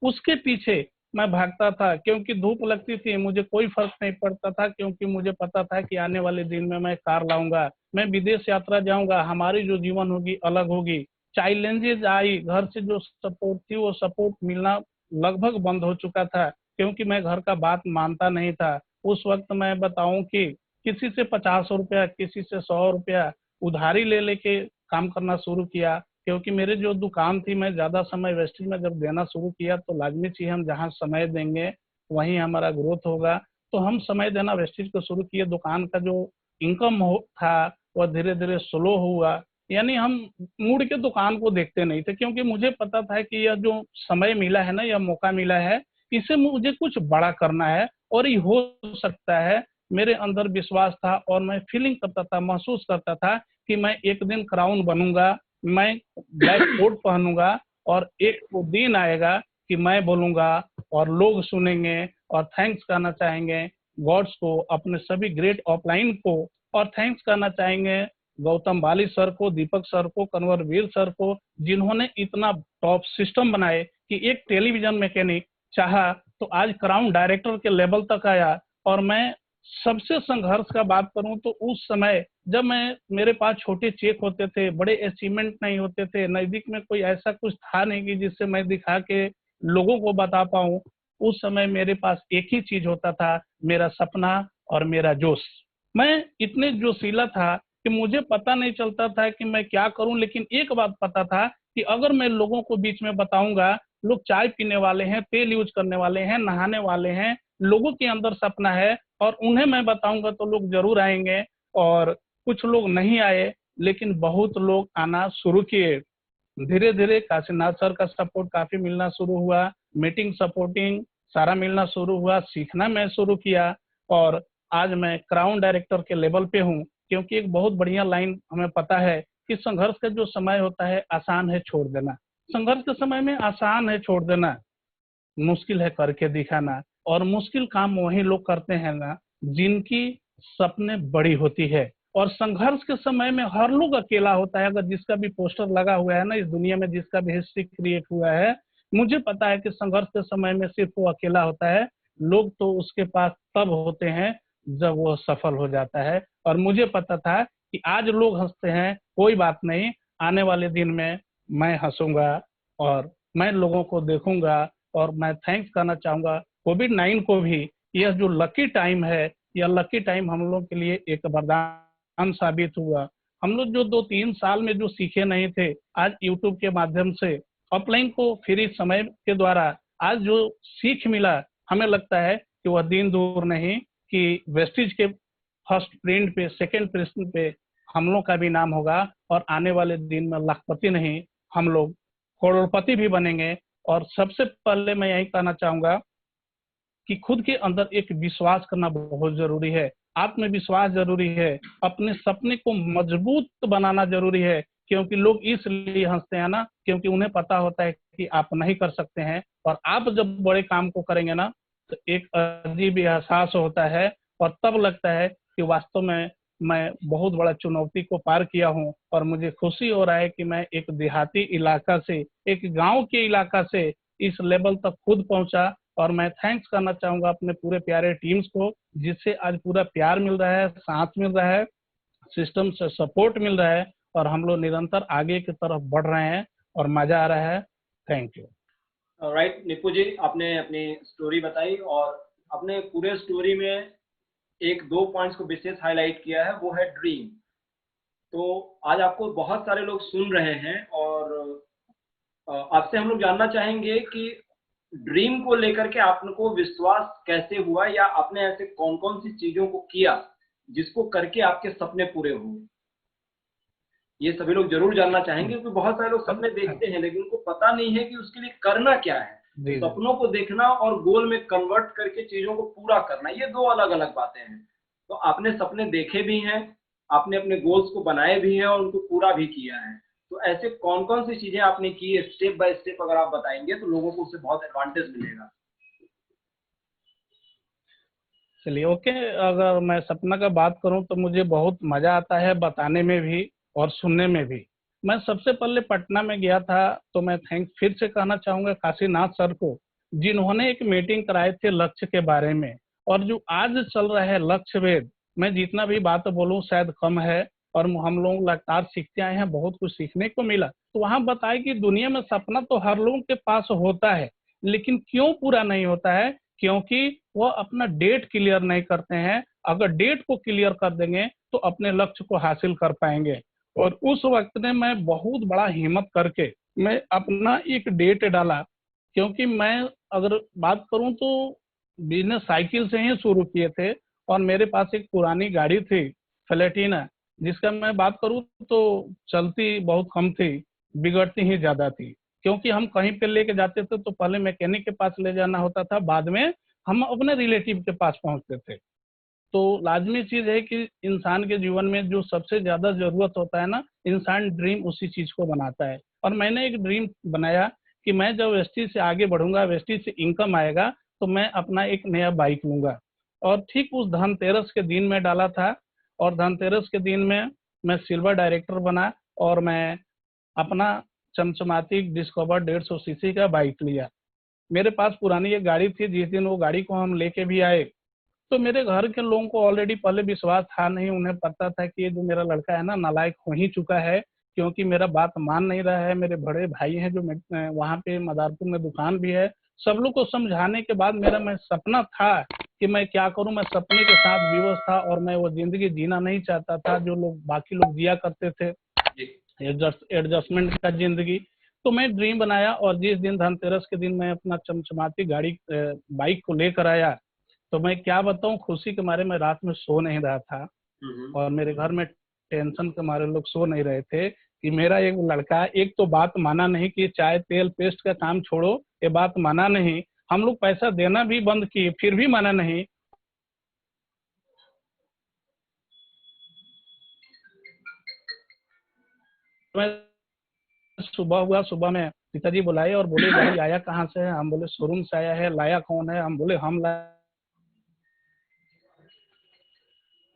उसके पीछे मैं भागता था। क्योंकि धूप लगती थी, मुझे कोई फर्क नहीं पड़ता था, क्योंकि मुझे पता था कि आने वाले दिन में मैं कार लाऊंगा, मैं विदेश यात्रा जाऊंगा, हमारी जो जीवन होगी अलग होगी। चैलेंजेस आई, घर से जो सपोर्ट थी वो सपोर्ट मिलना लगभग बंद हो चुका था, क्योंकि मैं घर का बात मानता नहीं था। उस वक्त मैं बताऊं कि किसी से 50 रुपया, किसी से 100 रुपया उधारी ले लेके काम करना शुरू किया। क्योंकि मेरे जो दुकान थी, मैं ज्यादा समय वेस्टिज में जब देना शुरू किया तो लाजमी चीज, हम जहाँ समय देंगे वहीं हमारा ग्रोथ होगा। तो हम समय देना वेस्टिज को शुरू किए। दुकान का जो इनकम था वह धीरे धीरे स्लो हुआ, यानी हम मुड़ के दुकान को देखते नहीं थे, क्योंकि मुझे पता था कि यह जो समय मिला है ना, यह मौका मिला है, इसे मुझे कुछ बड़ा करना है और ये हो सकता है। मेरे अंदर विश्वास था और मैं फीलिंग करता था, महसूस करता था कि मैं एक दिन क्राउन बनूंगा, मैं ब्लैक कोट पहनूंगा और एक वो दिन आएगा कि मैं बोलूंगा और लोग सुनेंगे और थैंक्स करना चाहेंगे गॉड्स को, अपने सभी ग्रेट ऑफलाइन को, और थैंक्स करना चाहेंगे गौतम बाली सर को, दीपक सर को, कन्वरवीर सर को, जिन्होंने इतना टॉप सिस्टम बनाए कि एक टेलीविजन मैकेनिक चाहा तो आज क्राउन डायरेक्टर के लेवल तक आया। और मैं सबसे संघर्ष का बात करूं तो उस समय जब मेरे पास छोटे चेक होते थे, बड़े अचीवमेंट नहीं होते थे, नजदीक में कोई ऐसा कुछ था नहीं कि जिससे मैं दिखा के लोगों को बता पाऊं, उस समय मेरे पास एक ही चीज होता था, मेरा सपना और मेरा जोश। मैं इतने जोशीला था कि मुझे पता नहीं चलता था कि मैं क्या करूं, लेकिन एक बात पता था कि अगर मैं लोगों को बीच में बताऊंगा, लोग चाय पीने वाले हैं, तेल यूज करने वाले हैं, नहाने वाले हैं, लोगों के अंदर सपना है और उन्हें मैं बताऊंगा तो लोग जरूर आएंगे। और कुछ लोग नहीं आए लेकिन बहुत लोग आना शुरू किए। धीरे धीरे काशीनाथ सर का सपोर्ट काफी मिलना शुरू हुआ, मीटिंग सपोर्टिंग सारा मिलना शुरू हुआ, सीखना मैं शुरू किया और आज मैं क्राउन डायरेक्टर के लेवल पे हूँ। क्योंकि एक बहुत बढ़िया लाइन हमें पता है कि संघर्ष का जो समय होता है आसान है छोड़ देना, संघर्ष के समय में आसान है छोड़ देना, मुश्किल है करके दिखाना। और मुश्किल काम वही लोग करते हैं ना जिनकी सपने बड़ी होती है। और संघर्ष के समय में हर लोग अकेला होता है। अगर जिसका भी पोस्टर लगा हुआ है ना इस दुनिया में, जिसका भी हिस्ट्री क्रिएट हुआ है, मुझे पता है कि संघर्ष के समय में सिर्फ वो अकेला होता है। लोग तो उसके पास तब होते हैं जब वो सफल हो जाता है। और मुझे पता था कि आज लोग हंसते हैं, कोई बात नहीं, आने वाले दिन में मैं हंसूंगा और मैं लोगों को देखूंगा। और मैं थैंक्स करना चाहूंगा कोविड-19 को भी। यह जो लकी टाइम है, यह लकी टाइम हम लोग के लिए एक वरदान साबित हुआ। हम लोग जो 2-3 साल में जो सीखे नहीं थे, आज यूट्यूब के माध्यम से ऑफलाइन को फ्री समय के द्वारा आज जो सीख मिला, हमें लगता है कि वह दिन दूर नहीं कि वेस्टिज के फर्स्ट प्रिंट पे, सेकंड प्रिंट पे हम लोग का भी नाम होगा और आने वाले दिन में लाखपति नहीं, हम लोग करोड़पति भी बनेंगे। और सबसे पहले मैं यही कहना चाहूंगा कि खुद के अंदर एक विश्वास करना बहुत जरूरी है, आत्मविश्वास जरूरी है, अपने सपने को मजबूत बनाना जरूरी है। क्योंकि लोग इसलिए हंसते हैं ना क्योंकि उन्हें पता होता है कि आप नहीं कर सकते हैं। और आप जब बड़े काम को करेंगे ना तो एक अजीब एहसास होता है और तब लगता है कि वास्तव में मैं बहुत बड़ा चुनौती को पार किया हूँ। और मुझे खुशी हो रहा है कि मैं एक देहाती इलाका से, एक गांव के इलाका से इस लेवल तक खुद पहुंचा। और मैं थैंक्स करना चाहूंगा अपने पूरे प्यारे टीम्स को, जिससे आज पूरा प्यार मिल रहा है, साथ मिल रहा है, सिस्टम से सपोर्ट मिल रहा है और हम लोग निरंतर आगे की तरफ बढ़ रहे हैं और मजा आ रहा है। Thank you. राइट निपू जी, आपने अपनी स्टोरी बताई और अपने पूरे स्टोरी में एक दो पॉइंट्स को विशेष हाईलाइट किया है, वो है ड्रीम। तो आज आपको बहुत सारे लोग सुन रहे हैं और आपसे हम लोग जानना चाहेंगे कि ड्रीम को लेकर के आपको विश्वास कैसे हुआ, या आपने ऐसे कौन कौन सी चीजों को किया जिसको करके आपके सपने पूरे हुए। ये सभी लोग जरूर जानना चाहेंगे क्योंकि बहुत सारे लोग सपने देखते हैं लेकिन उनको पता नहीं है कि उसके लिए करना क्या है। सपनों को देखना और गोल में कन्वर्ट करके चीजों को पूरा करना, ये दो अलग अलग बातें हैं। तो आपने सपने देखे भी हैं, आपने अपने गोल्स को बनाए भी हैं और उनको पूरा भी किया है। तो ऐसे कौन कौन सी चीजें आपने की है, स्टेप बाय स्टेप अगर आप बताएंगे तो लोगों को उससे बहुत एडवांटेज मिलेगा। चलिए ओके, अगर मैं सपना का बात करूं तो मुझे बहुत मजा आता है बताने में भी और सुनने में भी। मैं सबसे पहले पटना में गया था तो मैं थैंक्स फिर से कहना चाहूंगा काशीनाथ सर को, जिन्होंने एक मीटिंग कराए थे लक्ष्य के बारे में। और जो आज चल रहा है लक्ष्य वेद, मैं जितना भी बात बोलूं शायद कम है और हम लोग लगातार सीखते आए हैं, बहुत कुछ सीखने को मिला। तो वहां बताया कि दुनिया में सपना तो हर लोगों के पास होता है लेकिन क्यों पूरा नहीं होता है, क्योंकि वो अपना डेट क्लियर नहीं करते हैं। अगर डेट को क्लियर कर देंगे तो अपने लक्ष्य को हासिल कर पाएंगे। और उस वक्त में मैं बहुत बड़ा हिम्मत करके मैं अपना एक डेट डाला, क्योंकि मैं अगर बात करूं तो बिजनेस साइकिल से ही शुरू किए थे। और मेरे पास एक पुरानी गाड़ी थी प्लेटिना, जिसका मैं बात करूं तो चलती बहुत कम थी, बिगड़ती ही ज्यादा थी। क्योंकि हम कहीं पे लेके जाते थे तो पहले मैकेनिक के पास ले जाना होता था, बाद में हम अपने रिलेटिव के पास पहुंचते थे। तो लाजमी चीज है कि इंसान के जीवन में जो सबसे ज्यादा जरूरत होता है ना, इंसान ड्रीम उसी चीज को बनाता है। और मैंने एक ड्रीम बनाया कि मैं जब वेस्टीज से आगे बढ़ूंगा, वेस्टीज से इनकम आएगा, तो मैं अपना एक नया बाइक लूंगा। और ठीक उस धनतेरस के दिन में डाला था, और धनतेरस के दिन में मैं सिल्वर डायरेक्टर बना और मैं अपना चमचमाती डिस्कवर 150 सीसी का बाइक लिया। मेरे पास पुरानी एक गाड़ी थी, जिस दिन वो गाड़ी को हम लेके भी आए तो मेरे घर के लोगों को ऑलरेडी पहले विश्वास था नहीं, उन्हें पता था कि ये जो मेरा लड़का है ना नालायक हो ही चुका है, क्योंकि मेरा बात मान नहीं रहा है। मेरे बड़े भाई हैं जो वहाँ पे मदारपुर में दुकान भी है, सब लोग को समझाने के बाद मेरा मैं सपना था कि मैं क्या करूं, मैं सपने के साथ विवश था और मैं वो जिंदगी जीना नहीं चाहता था जो लोग बाकी लोग जिया करते थे, एडजस्टमेंट का जिंदगी। तो मैं ड्रीम बनाया और जिस दिन धनतेरस के दिन मैं अपना चमचमाती गाड़ी बाइक को लेकर आया, तो मैं क्या बताऊं, खुशी के मारे मैं रात में सो नहीं रहा था और मेरे घर में टेंशन के मारे लोग सो नहीं रहे थे कि मेरा एक लड़का एक तो बात माना नहीं कि चाय तेल पेस्ट का काम छोड़ो, ये बात माना नहीं। हम लोग पैसा देना भी बंद किए फिर भी माना नहीं। मैं सुबह हुआ, सुबह में पिताजी बुलाए और बोले गाड़ी आया कहाँ से है? हम बोले शोरूम से आया है। लाया कौन है? हम बोले हम लाए।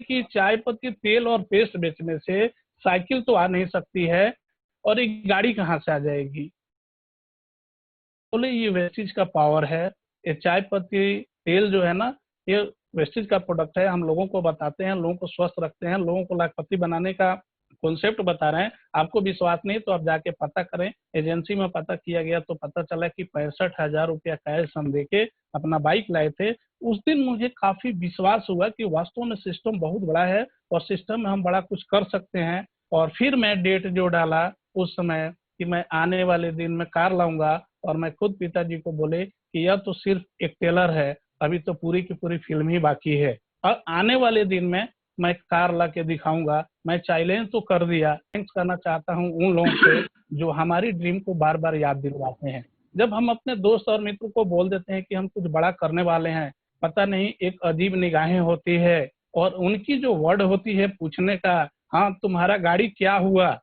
कि चाय पत्ती तेल और पेस्ट बेचने से साइकिल तो आ नहीं सकती है और एक गाड़ी कहाँ से आ जाएगी? बोले ये वेस्टिज का पावर है, ये चाय पत्ती तेल जो है ना, ये वेस्टिज का प्रोडक्ट है। हम लोगों को बताते हैं, लोगों को स्वस्थ रखते हैं, लोगों को लाखपति बनाने का कॉन्सेप्ट बता रहे हैं। आपको विश्वास नहीं तो आप जाके पता करें। एजेंसी में पता किया गया तो पता चला कि 65,000 रुपया कैश हम देके अपना बाइक लाए थे। उस दिन मुझे काफी विश्वास हुआ कि वास्तव में सिस्टम बहुत बड़ा है और सिस्टम में हम बड़ा कुछ कर सकते हैं। और फिर मैं डेट जो डाला उस समय कि मैं आने वाले दिन में कार लाऊंगा, और मैं खुद पिताजी को बोले कि यह तो सिर्फ एक टेलर है, अभी तो पूरी की पूरी फिल्म ही बाकी है और आने वाले दिन में मैं कार ला के दिखाऊंगा। मैं चैलेंज तो कर दिया। थैंक्स करना चाहता हूँ उन लोगों से जो हमारी ड्रीम को बार बार याद दिलवाते हैं। जब हम अपने दोस्त और मित्र को बोल देते हैं कि हम कुछ बड़ा करने वाले हैं, पता नहीं एक अजीब निगाहें होती है और उनकी जो वर्ड होती है पूछने का, हाँ तुम्हारा गाड़ी क्या हुआ,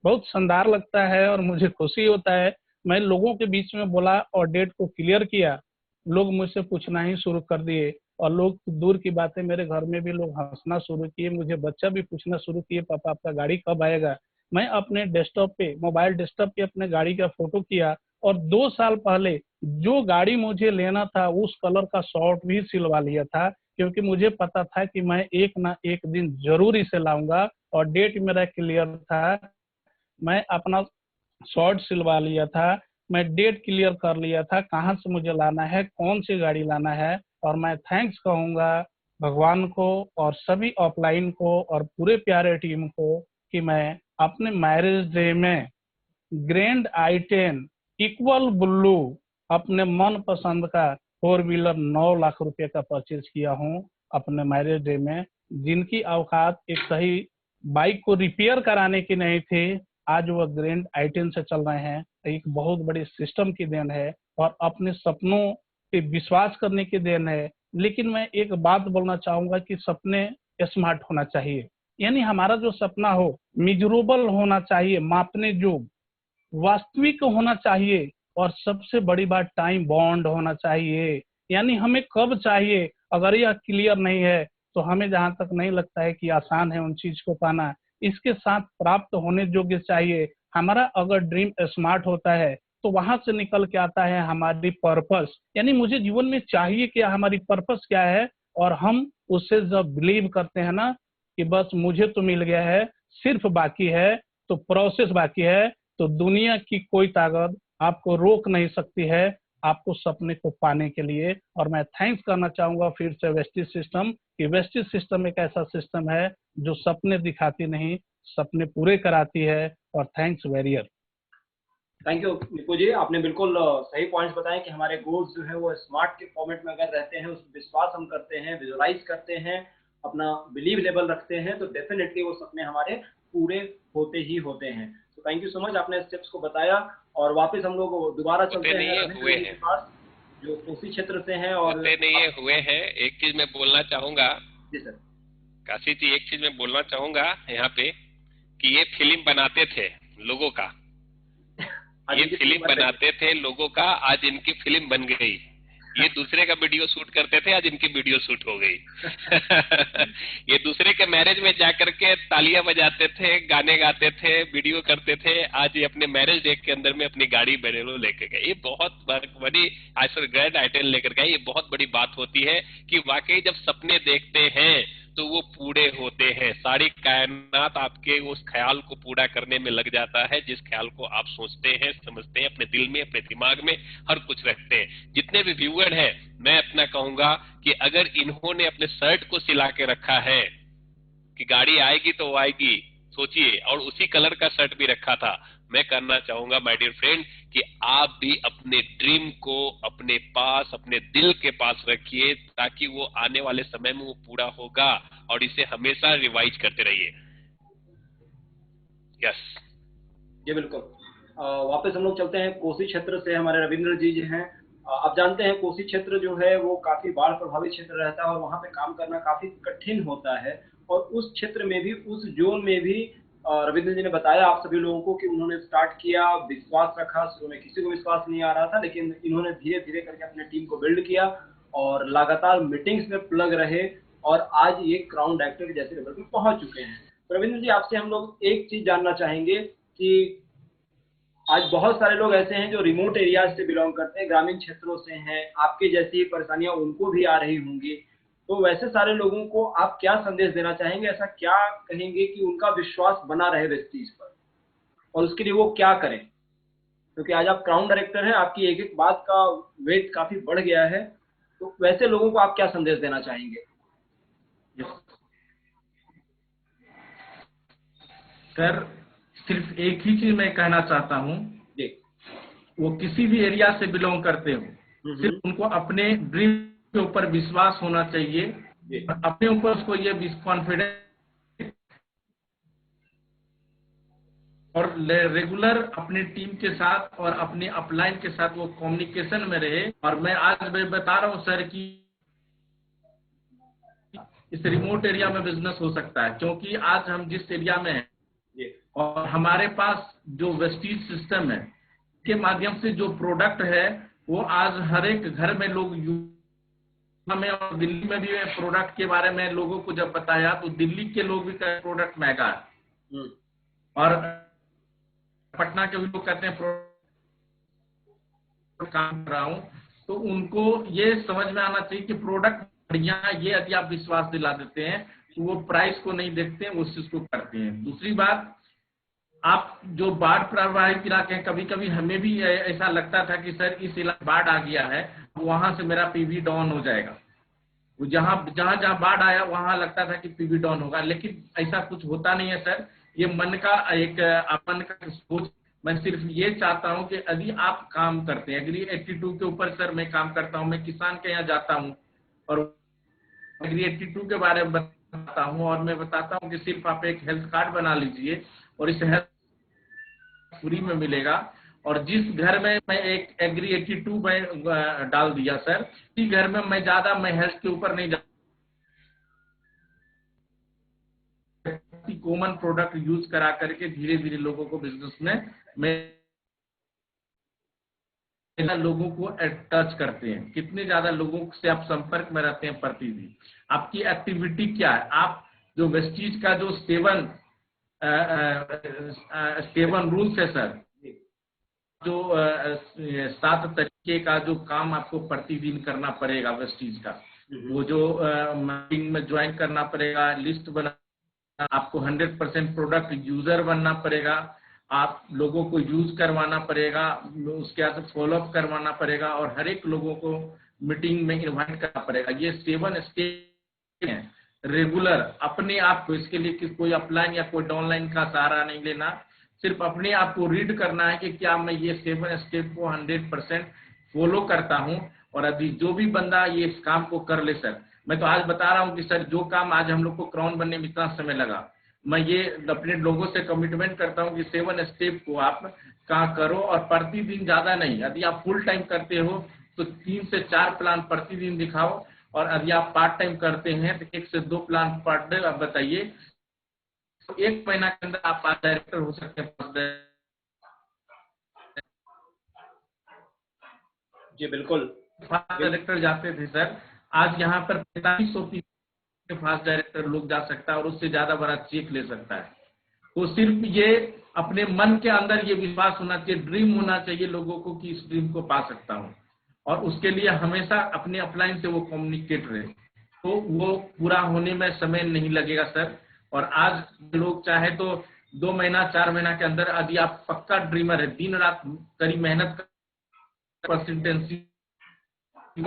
बहुत शानदार लगता है और मुझे खुशी होता है। मैं लोगों के बीच में बोला और डेट को क्लियर किया, लोग मुझसे पूछना ही शुरू कर दिए और लोग दूर की बातें, मेरे घर में भी लोग हंसना शुरू किए, मुझे बच्चा भी पूछना शुरू किए पापा आपका गाड़ी कब आएगा। मैं अपने डेस्कटॉप पे, मोबाइल डेस्कटॉप पे अपने गाड़ी का फोटो किया और 2 साल पहले जो गाड़ी मुझे लेना था उस कलर का शॉर्ट भी सिलवा लिया था, क्योंकि मुझे पता था कि मैं एक ना एक दिन जरूर इसे लाऊंगा। और डेट मेरा क्लियर था, मैं अपना शॉर्ट सिलवा लिया था, मैं डेट क्लियर कर लिया था कहाँ से मुझे लाना है, कौन सी गाड़ी लाना है। और मैं थैंक्स कहूँगा भगवान को और सभी ऑफलाइन को और पूरे प्यारे टीम को कि मैं अपने मैरिज डे में ग्रैंड i10 इक्वल ब्लू अपने मन पसंद का 4 व्हीलर 9 लाख रुपए का परचेज किया हूँ अपने मैरिज डे में। जिनकी औकात एक सही बाइक को रिपेयर कराने की नहीं थी, आज वो ग्रैंड i10 से चल रहे हैं। एक बहुत बड़ी सिस्टम की देन है और अपने सपनों पे विश्वास करने की देन है। लेकिन मैं एक बात बोलना चाहूंगा कि सपने स्मार्ट होना चाहिए, यानी हमारा जो सपना हो मिजरेबल होना चाहिए, मापने जोग, वास्तविक होना चाहिए। और सबसे बड़ी बात टाइम बॉन्ड होना चाहिए, यानी हमें कब चाहिए, अगर यह क्लियर नहीं है तो हमें जहां तक नहीं लगता है कि आसान है उन चीज को पाना। इसके साथ प्राप्त होने योग्य चाहिए। हमारा अगर ड्रीम स्मार्ट होता है तो वहां से निकल के आता है हमारी पर्पस, यानी मुझे जीवन में चाहिए क्या, हमारी पर्पस क्या है। और हम उससे जब बिलीव करते हैं ना कि बस मुझे तो मिल गया है, सिर्फ बाकी है तो प्रोसेस बाकी है, तो दुनिया की कोई ताकत आपको रोक नहीं सकती है आपको सपने को पाने के लिए। और मैं थैंक्स करना चाहूंगा फिर से वेस्टिज सिस्टम कि वेस्टिज सिस्टम एक ऐसा सिस्टम है जो सपने दिखाती नहीं, सपने पूरे कराती है। और thanks barrier. Thank you Nipu जी, आपने बिल्कुल सही पॉइंट्स बताए कि हमारे गोल्स जो है वो स्मार्ट के फॉर्मेट में अगर रहते हैं, उस विश्वास हम करते हैं, विजुअलाइज करते हैं, अपना बिलीव लेवल रखते हैं, तो डेफिनेटली वो सपने हमारे पूरे होते ही होते हैं। तो थैंक यू सो मच, आपने स्टेप्स को बताया। और वापस हम लोग दोबारा होते चलते नहीं हैं है, रविंद्र हुए जी के हैं। पास। जो कोसी क्षेत्र से हैं और होते नहीं है, हुए हैं। एक चीज मैं बोलना चाहूंगा जी सर। काशी जी, एक चीज मैं बोलना चाहूंगा यहाँ पे कि ये फिल्म बनाते थे लोगों का, आज ये इनकी फिल्म बन रही है। बनाते थे लोगों का, आज इनकी फिल्म बन गई। ये दूसरे का वीडियो शूट करते थे, आज इनकी वीडियो शूट हो गई। ये दूसरे के मैरिज में जाकर के तालियां बजाते थे, गाने गाते थे, वीडियो करते थे, आज ये अपने मैरिज डे के अंदर में अपनी गाड़ी बेरेलो लेके गए। ये बहुत बड़ी आज सर ग्रैंड आइटल लेकर गए। ये बहुत बड़ी बात होती है कि वाकई जब सपने देखते हैं तो वो पूरे होते हैं। सारी कायनात आपके उस ख्याल को पूरा करने में लग जाता है, जिस ख्याल को आप सोचते हैं, समझते हैं, अपने दिल में, अपने दिमाग में हर कुछ रखते हैं। जितने भी व्यूअर हैं, मैं अपना कहूंगा कि अगर इन्होंने अपने शर्ट को सिला के रखा है कि गाड़ी आएगी तो आएगी, सोचिए, और उसी कलर का शर्ट भी रखा था, मैं करना चाहूंगा माय डियर फ्रेंड कि आप भी अपने ड्रीम को अपने पास, अपने दिल के पास रखिए, ताकि वो आने वाले समय में वो पूरा होगा, और इसे हमेशा रिवाइज करते रहिए। यस जी बिल्कुल। वापस हम लोग चलते हैं, कोसी क्षेत्र से हमारे रविंद्र जी हैं। आप जानते हैं कोसी क्षेत्र जो है वो काफी बाढ़ प्रभावित क्षेत्र रहता है और वहाँ पे काम करना काफी कठिन होता है। और उस क्षेत्र में भी, उस जोन में भी रविंद्र जी ने बताया आप सभी लोगों को कि उन्होंने स्टार्ट किया, विश्वास रखा। शुरू में किसी को विश्वास नहीं आ रहा था, लेकिन इन्होंने धीरे धीरे करके अपने टीम को बिल्ड किया और लगातार मीटिंग्स में प्लग रहे और आज ये क्राउन डायरेक्टर जैसे लेवल पे पहुंच चुके हैं। तो रविंद्र जी, आपसे हम लोग एक चीज जानना चाहेंगे कि आज बहुत सारे लोग ऐसे हैं जो रिमोट एरियाज से बिलोंग करते हैं, ग्रामीण क्षेत्रों से हैं, आपके जैसी परेशानियां उनको भी आ रही होंगी। तो वैसे सारे लोगों को आप क्या संदेश देना चाहेंगे, ऐसा क्या कहेंगे कि उनका विश्वास बना रहे वेस्टीज पर, और उसके लिए वो क्या करें? क्योंकि आज आप क्राउन डायरेक्टर हैं, आपकी एक एक बात का वेट काफी बढ़ गया है। तो वैसे लोगों को आप क्या संदेश देना चाहेंगे? सर, सिर्फ एक ही चीज मैं कहना चाहता हूँ, वो किसी भी एरिया से बिलोंग करते हो, सिर्फ उनको अपने ड्रीम के ऊपर विश्वास होना चाहिए, अपने ऊपर उसको ये कॉन्फिडेंस, और रेगुलर अपनी टीम के साथ और अपने अपलाइन के साथ वो कम्युनिकेशन में रहे। और मैं आज बता रहा हूँ सर कि इस रिमोट एरिया में बिजनेस हो सकता है, क्योंकि आज हम जिस एरिया में हैं और हमारे पास जो वेस्टीज सिस्टम है के माध्यम से जो प्रोडक्ट है वो आज हर एक घर में लोग में, और दिल्ली में भी प्रोडक्ट के बारे में लोगों को जब बताया तो दिल्ली के लोग भी कहते प्रोडक्ट महंगा है, और पटना के भी लोग कहते हैं काम कर रहा हूं। तो उनको ये समझ में आना चाहिए कि प्रोडक्ट बढ़िया है, ये यदि आप विश्वास दिला देते हैं तो वो प्राइस को नहीं देखते हैं, उस चीज को करते हैं। दूसरी बात, आप जो बाढ़ प्रभावित इलाके हैं, कभी कभी हमें भी ऐसा लगता था कि सर इस इलाके बाढ़ आ गया है, वहां से मेरा पीवी डाउन हो जाएगा। जहां जहां बाढ़ आया वहां लगता था कि पीवी डाउन होगा, लेकिन ऐसा कुछ होता नहीं है सर। ये मन का एक अपन का सोच। मैं सिर्फ ये चाहता हूं कि यदि आप काम करते हैं, एग्री 82 के ऊपर सर मैं काम करता हूं, मैं किसान के यहाँ जाता हूं और एग्री 82 के बारे में बताता हूं, और मैं बताता हूं कि सिर्फ आप एक हेल्थ कार्ड बना लीजिए और इस हेल्थ फ्री में मिलेगा। और जिस घर में मैं एक एग्री 82 में डाल दिया सर, इस घर में मैं ज्यादा हेल्थ के ऊपर नहीं कॉमन प्रोडक्ट यूज करा करके धीरे धीरे लोगों को बिजनेस में लोगों को टच करते हैं। कितने ज्यादा लोगों से आप संपर्क में रहते हैं प्रतिदिन, आपकी एक्टिविटी क्या है, आप जो वेस्टीज का जो 7 रूल्स है सर, जो 7 तरीके का जो काम आपको प्रतिदिन करना पड़ेगा वेस्टीज का, वो जो मीटिंग में ज्वाइन करना पड़ेगा, लिस्ट बना, आपको 100% प्रोडक्ट यूजर बनना पड़ेगा, आप लोगों को यूज करवाना पड़ेगा, उसके बाद फॉलोअप करवाना पड़ेगा, और हर एक लोगों को मीटिंग में इन्वाइट करना पड़ेगा। ये 7 स्टेप हैं रेगुलर। अपने आप को, इसके लिए कोई अपलाइन या कोई डाउनलाइन का सहारा नहीं लेना, सिर्फ अपने आप को रीड करना है कि क्या मैं ये 7 स्टेप को 100% फॉलो करता हूं। और अभी जो भी बंदा ये इस काम को कर ले सर, मैं तो आज बता रहा हूं कि सर जो काम आज हम लोग को क्राउन बनने में इतना समय लगा, मैं ये अपने लोगों से कमिटमेंट करता हूं कि 7 स्टेप को आप करो, और प्रतिदिन ज्यादा नहीं, यदि आप फुल टाइम करते हो तो 3 से 4 प्लान प्रतिदिन दिखाओ, और यदि आप पार्ट टाइम करते हैं तो 1 से 2 प्लान पर डे आप बताइए। तो 1 महीना के अंदर आप फास्ट डायरेक्टर हो सकते हैं। जी बिल्कुल। फास्ट डायरेक्टर जाते थे सर, आज यहाँ पर 4500 फास्ट डायरेक्टर लोग जा सकता है और उससे ज्यादा बड़ा चेक ले सकता है। तो सिर्फ ये अपने मन के अंदर ये विश्वास होना चाहिए, ड्रीम होना चाहिए लोगों को कि इस ड्रीम को पा सकता हूँ, और उसके लिए हमेशा अपने अपलाइन से वो कम्युनिकेट रहे, तो वो पूरा होने में समय नहीं लगेगा सर। और आज लोग चाहे तो 2 महीना 4 महीना के अंदर, यदि आप पक्का ड्रीमर है, दिन रात कड़ी मेहनत कंसिस्टेंसी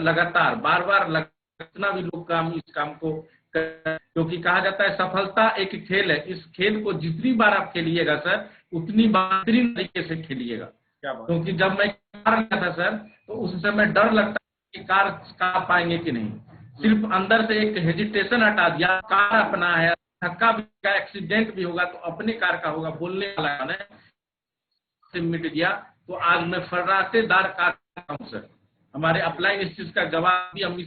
लगातार बार बार जितना भी लोग काम इस काम को क्योंकि कहा जाता है सफलता एक खेल है, इस खेल को जितनी बार आप खेलिएगा सर उतनी बेहतरीन तरीके से खेलिएगा। क्योंकि जब मैं कार लिया था सर तो उस समय डर लगता कि कार पाएंगे कि नहीं, सिर्फ अंदर से एक हेजिटेशन हटा दिया, कार अपना है, धक्का भी होगा, एक्सीडेंट भी होगा तो अपने कार का होगा, बोलने वाला से मिट गया। तो आज मैं फर्राटेदार कार हूँ सर। हमारे अपलाइन इस चीज का जवाब भी, हम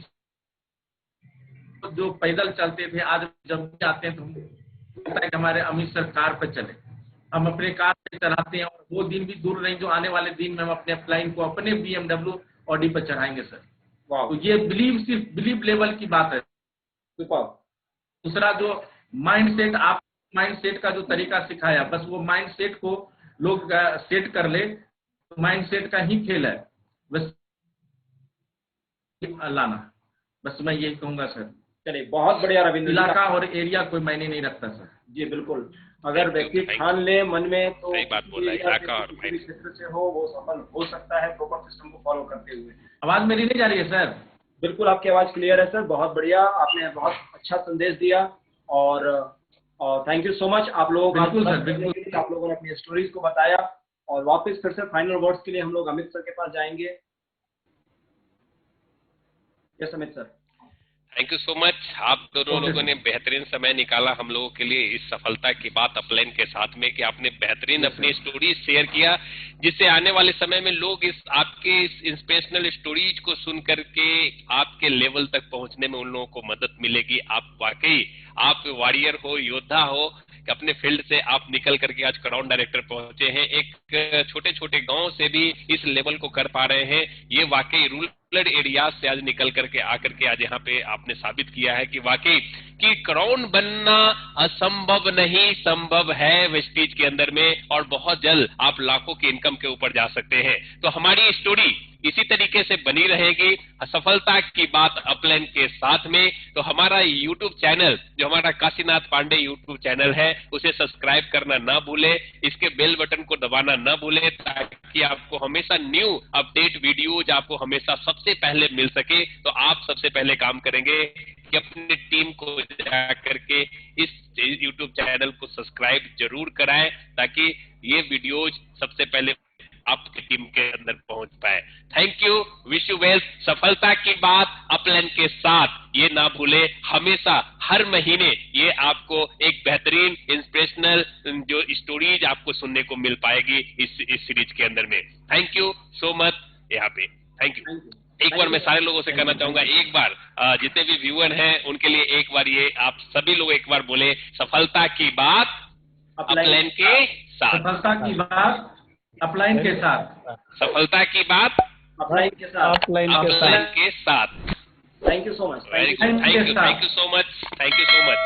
जो पैदल चलते थे आज जब भी आते हैं तो लगता है कि हमारे अमित सर कार पे चले, हम अपने कार पे चलाते हैं, और वो दिन भी दूर नहीं जो आने वाले दिन में हम अपने अपलाइन को अपने BMW ऑडी पर चढ़ाएंगे सर। तो ये सिर्फ बिलीव लेवल की बात है। दूसरा जो माइंडसेट, आप माइंडसेट का जो तरीका सिखाया, बस वो माइंडसेट को लोग सेट कर ले, तो माइंडसेट का ही खेल है, बस लाना, बस मैं यही कहूंगा सर। चलिए बहुत बढ़िया रविंद्र। इलाका और एरिया कोई मायने नहीं रखता सर। जी बिल्कुल, अगर व्यक्ति ठान ले मन में तो सही बात बोल रहा है, इलाका और क्षेत्र से हो वो सफल हो सकता है प्रॉपर सिस्टम को फॉलो करते हुए। आवाज मेरी नहीं जा रही है सर? बिल्कुल आपकी आवाज क्लियर है सर, बहुत बढ़िया, आपने बहुत अच्छा संदेश दिया, और थैंक यू सो मच आप लोगों का, आप लोगों ने अपनी स्टोरीज को बताया। और वापस फिर से फाइनल वर्ड्स के लिए हम लोग अमित सर के पास जाएंगे। Yes Amit sir. Thank you so much, आप दोनों लोगों ने बेहतरीन समय निकाला हम लोगों के लिए इस सफलता की बात अपलाइन के साथ में, कि आपने बेहतरीन अपनी स्टोरीज शेयर किया, जिससे आने वाले समय में लोग इस आपके इस इंस्पिरेशनल स्टोरीज को सुन करके आपके लेवल तक पहुंचने में उन लोगों को मदद मिलेगी। आप वाकई आप वॉरियर हो, योद्धा हो, कि अपने फील्ड से आप निकल करके आज क्राउन डायरेक्टर पहुंचे हैं, एक छोटे छोटे गांव से भी इस लेवल को कर पा रहे हैं। ये वाकई रूरल एरिया से आज निकल करके आकर के आज यहाँ पे आपने साबित किया है कि वाकई कि क्राउन बनना असंभव नहीं, संभव है वेस्टीज के अंदर में, और बहुत जल्द आप लाखों की इनकम के ऊपर जा सकते हैं। तो हमारी स्टोरी इसी तरीके से बनी रहेगी सफलता की बात अपलाइन के साथ में। तो हमारा यूट्यूब चैनल, जो हमारा काशीनाथ पांडे यूट्यूब चैनल है, उसे सब्सक्राइब करना ना भूले, इसके बेल बटन को दबाना ना भूले, ताकि आपको हमेशा न्यू अपडेट वीडियोज आपको हमेशा सबसे पहले मिल सके। तो आप सबसे पहले काम करेंगे कि अपनी टीम को जाकर के इस यूट्यूब चैनल को सब्सक्राइब जरूर कराएं, ताकि ये वीडियोज सबसे पहले आपकी टीम के अंदर पहुंच पाए। Thank you, wish you well. सफलता की बात अपलाइन के साथ ये ना भूले, हमेशा हर महीने ये आपको एक बेहतरीन इंस्पिरेशनल जो स्टोरीज आपको सुनने को मिल पाएगी इस सीरीज के अंदर में। थैंक यू सो मच यहाँ पे, थैंक यू। एक बार मैं सारे लोगों से कहना चाहूंगा, एक बार जितने भी व्यूअर हैं उनके लिए एक बार ये आप सभी लोग एक बार बोले, सफलता की बात अपलाइन के साथ। सफलता की बात अपलाइन के साथ। सफलता की बात अपलाइन के साथ। अपलाइन के साथ। Thank you so much. Thank you so much, thank you so much.